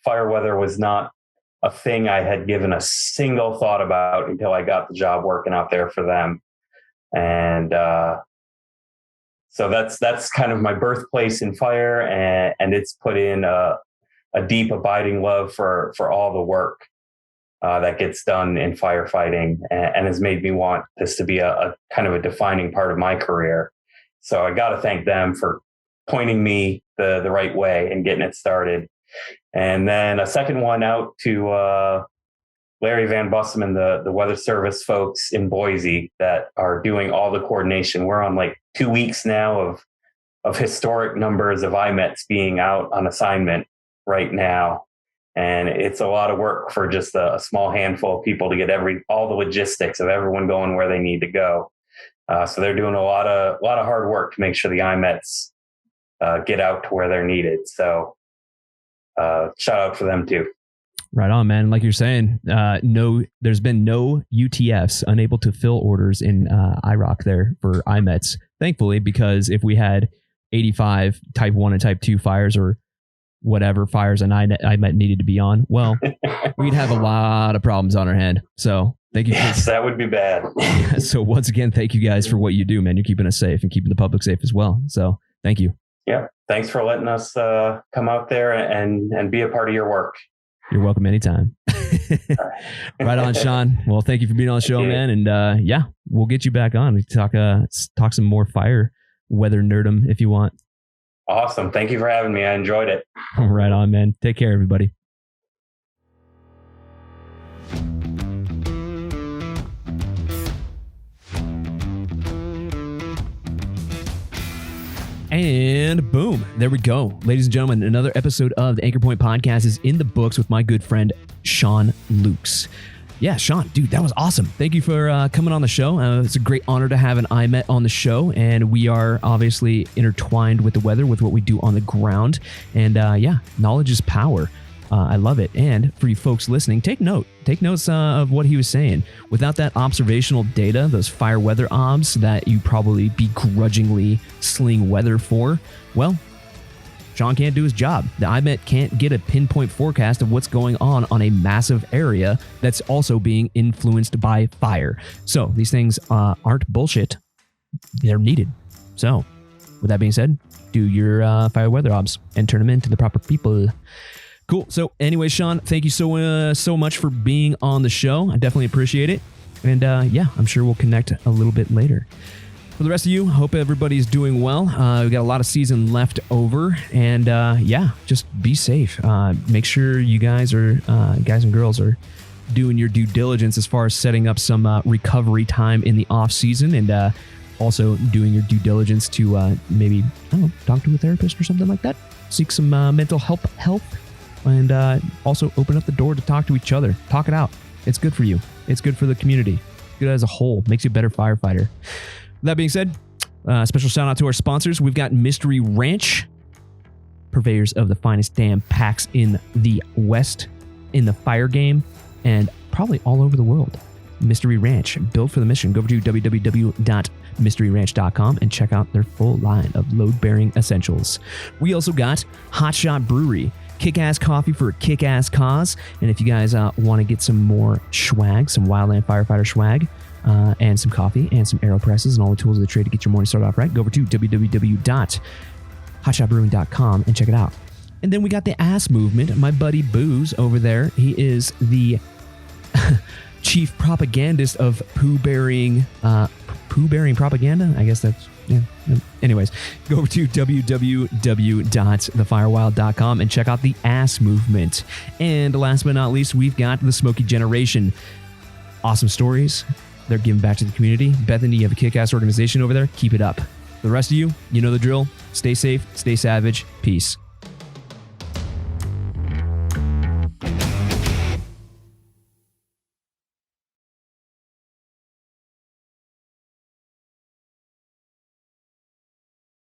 fire weather was not a thing I had given a single thought about until I got the job working out there for them. And so that's kind of my birthplace in fire, and it's put in a deep, abiding love for all the work that gets done in firefighting, and has made me want this to be a kind of a defining part of my career. So I got to thank them for pointing me the right way and getting it started. And then a second one out to Larry Van Bussum and the Weather Service folks in Boise that are doing all the coordination. We're on 2 weeks now of historic numbers of IMETs being out on assignment right now. And it's a lot of work for just a small handful of people to get all the logistics of everyone going where they need to go. So they're doing a lot of hard work to make sure the IMETs get out to where they're needed. So shout out for them too. Right on, man. Like you're saying, there's been no UTFs, unable to fill orders in IROC there for IMETs, thankfully, because if we had 85 type 1 and type 2 fires or whatever fires an IMET needed to be on, well, we'd have a lot of problems on our hand. So thank you. Yes, that would be bad. So once again, thank you guys for what you do, man. You're keeping us safe and keeping the public safe as well. So thank you. Yeah. Thanks for letting us come out there and be a part of your work. You're welcome anytime. Right on, Sean. Well, thank you for being on the show, man. And yeah, we'll get you back on. We talk some more fire weather nerdum if you want. Awesome. Thank you for having me. I enjoyed it. Right on, man. Take care, everybody. And boom, there we go. Ladies and gentlemen, another episode of the Anchor Point Podcast is in the books with my good friend, Sean Luchs. Yeah, Sean, dude, that was awesome. Thank you for coming on the show. It's a great honor to have an IMET on the show, and we are obviously intertwined with the weather, with what we do on the ground. And yeah, knowledge is power. I love it. And for you folks listening, take notes of what he was saying. Without that observational data, those fire weather obs that you probably begrudgingly sling weather for, well, Sean can't do his job. The IMET can't get a pinpoint forecast of what's going on a massive area that's also being influenced by fire. So these things aren't bullshit. They're needed. So with that being said, do your fire weather obs and turn them into the proper people. Cool. So anyway, Sean, thank you so much for being on the show. I definitely appreciate it. And yeah, I'm sure we'll connect a little bit later. For the rest of you, hope everybody's doing well. We've got a lot of season left over. And yeah, just be safe. Make sure you guys and girls are doing your due diligence as far as setting up some recovery time in the off season, and also doing your due diligence to maybe, I don't know, talk to a therapist or something like that. Seek some mental help. And also open up the door to talk to each other. Talk it out. It's good for you. It's good for the community. Good as a whole. Makes you a better firefighter. That being said, special shout out to our sponsors. We've got Mystery Ranch, purveyors of the finest damn packs in the West, in the fire game, and probably all over the world. Mystery Ranch, built for the mission. Go over to www.mysteryranch.com and check out their full line of load-bearing essentials. We also got Hot Shot Brewery. Kick-ass coffee for a kick-ass cause. And if you guys want to get some more swag, some Wildland firefighter swag, and some coffee and some AeroPresses and all the tools of the trade to get your morning started off right, go over to www.hotshotbrewing.com and check it out. And then we got the ass movement. My buddy Booze over there, he is the chief propagandist of poo-bearing propaganda. I guess that's, yeah. Anyways, go over to www.thefirewild.com and check out the ass movement. And last but not least, we've got the Smoky Generation. Awesome stories. They're giving back to the community. Bethany, you have a kick-ass organization over there. Keep it up. The rest of you, you know the drill. Stay safe, stay savage. Peace.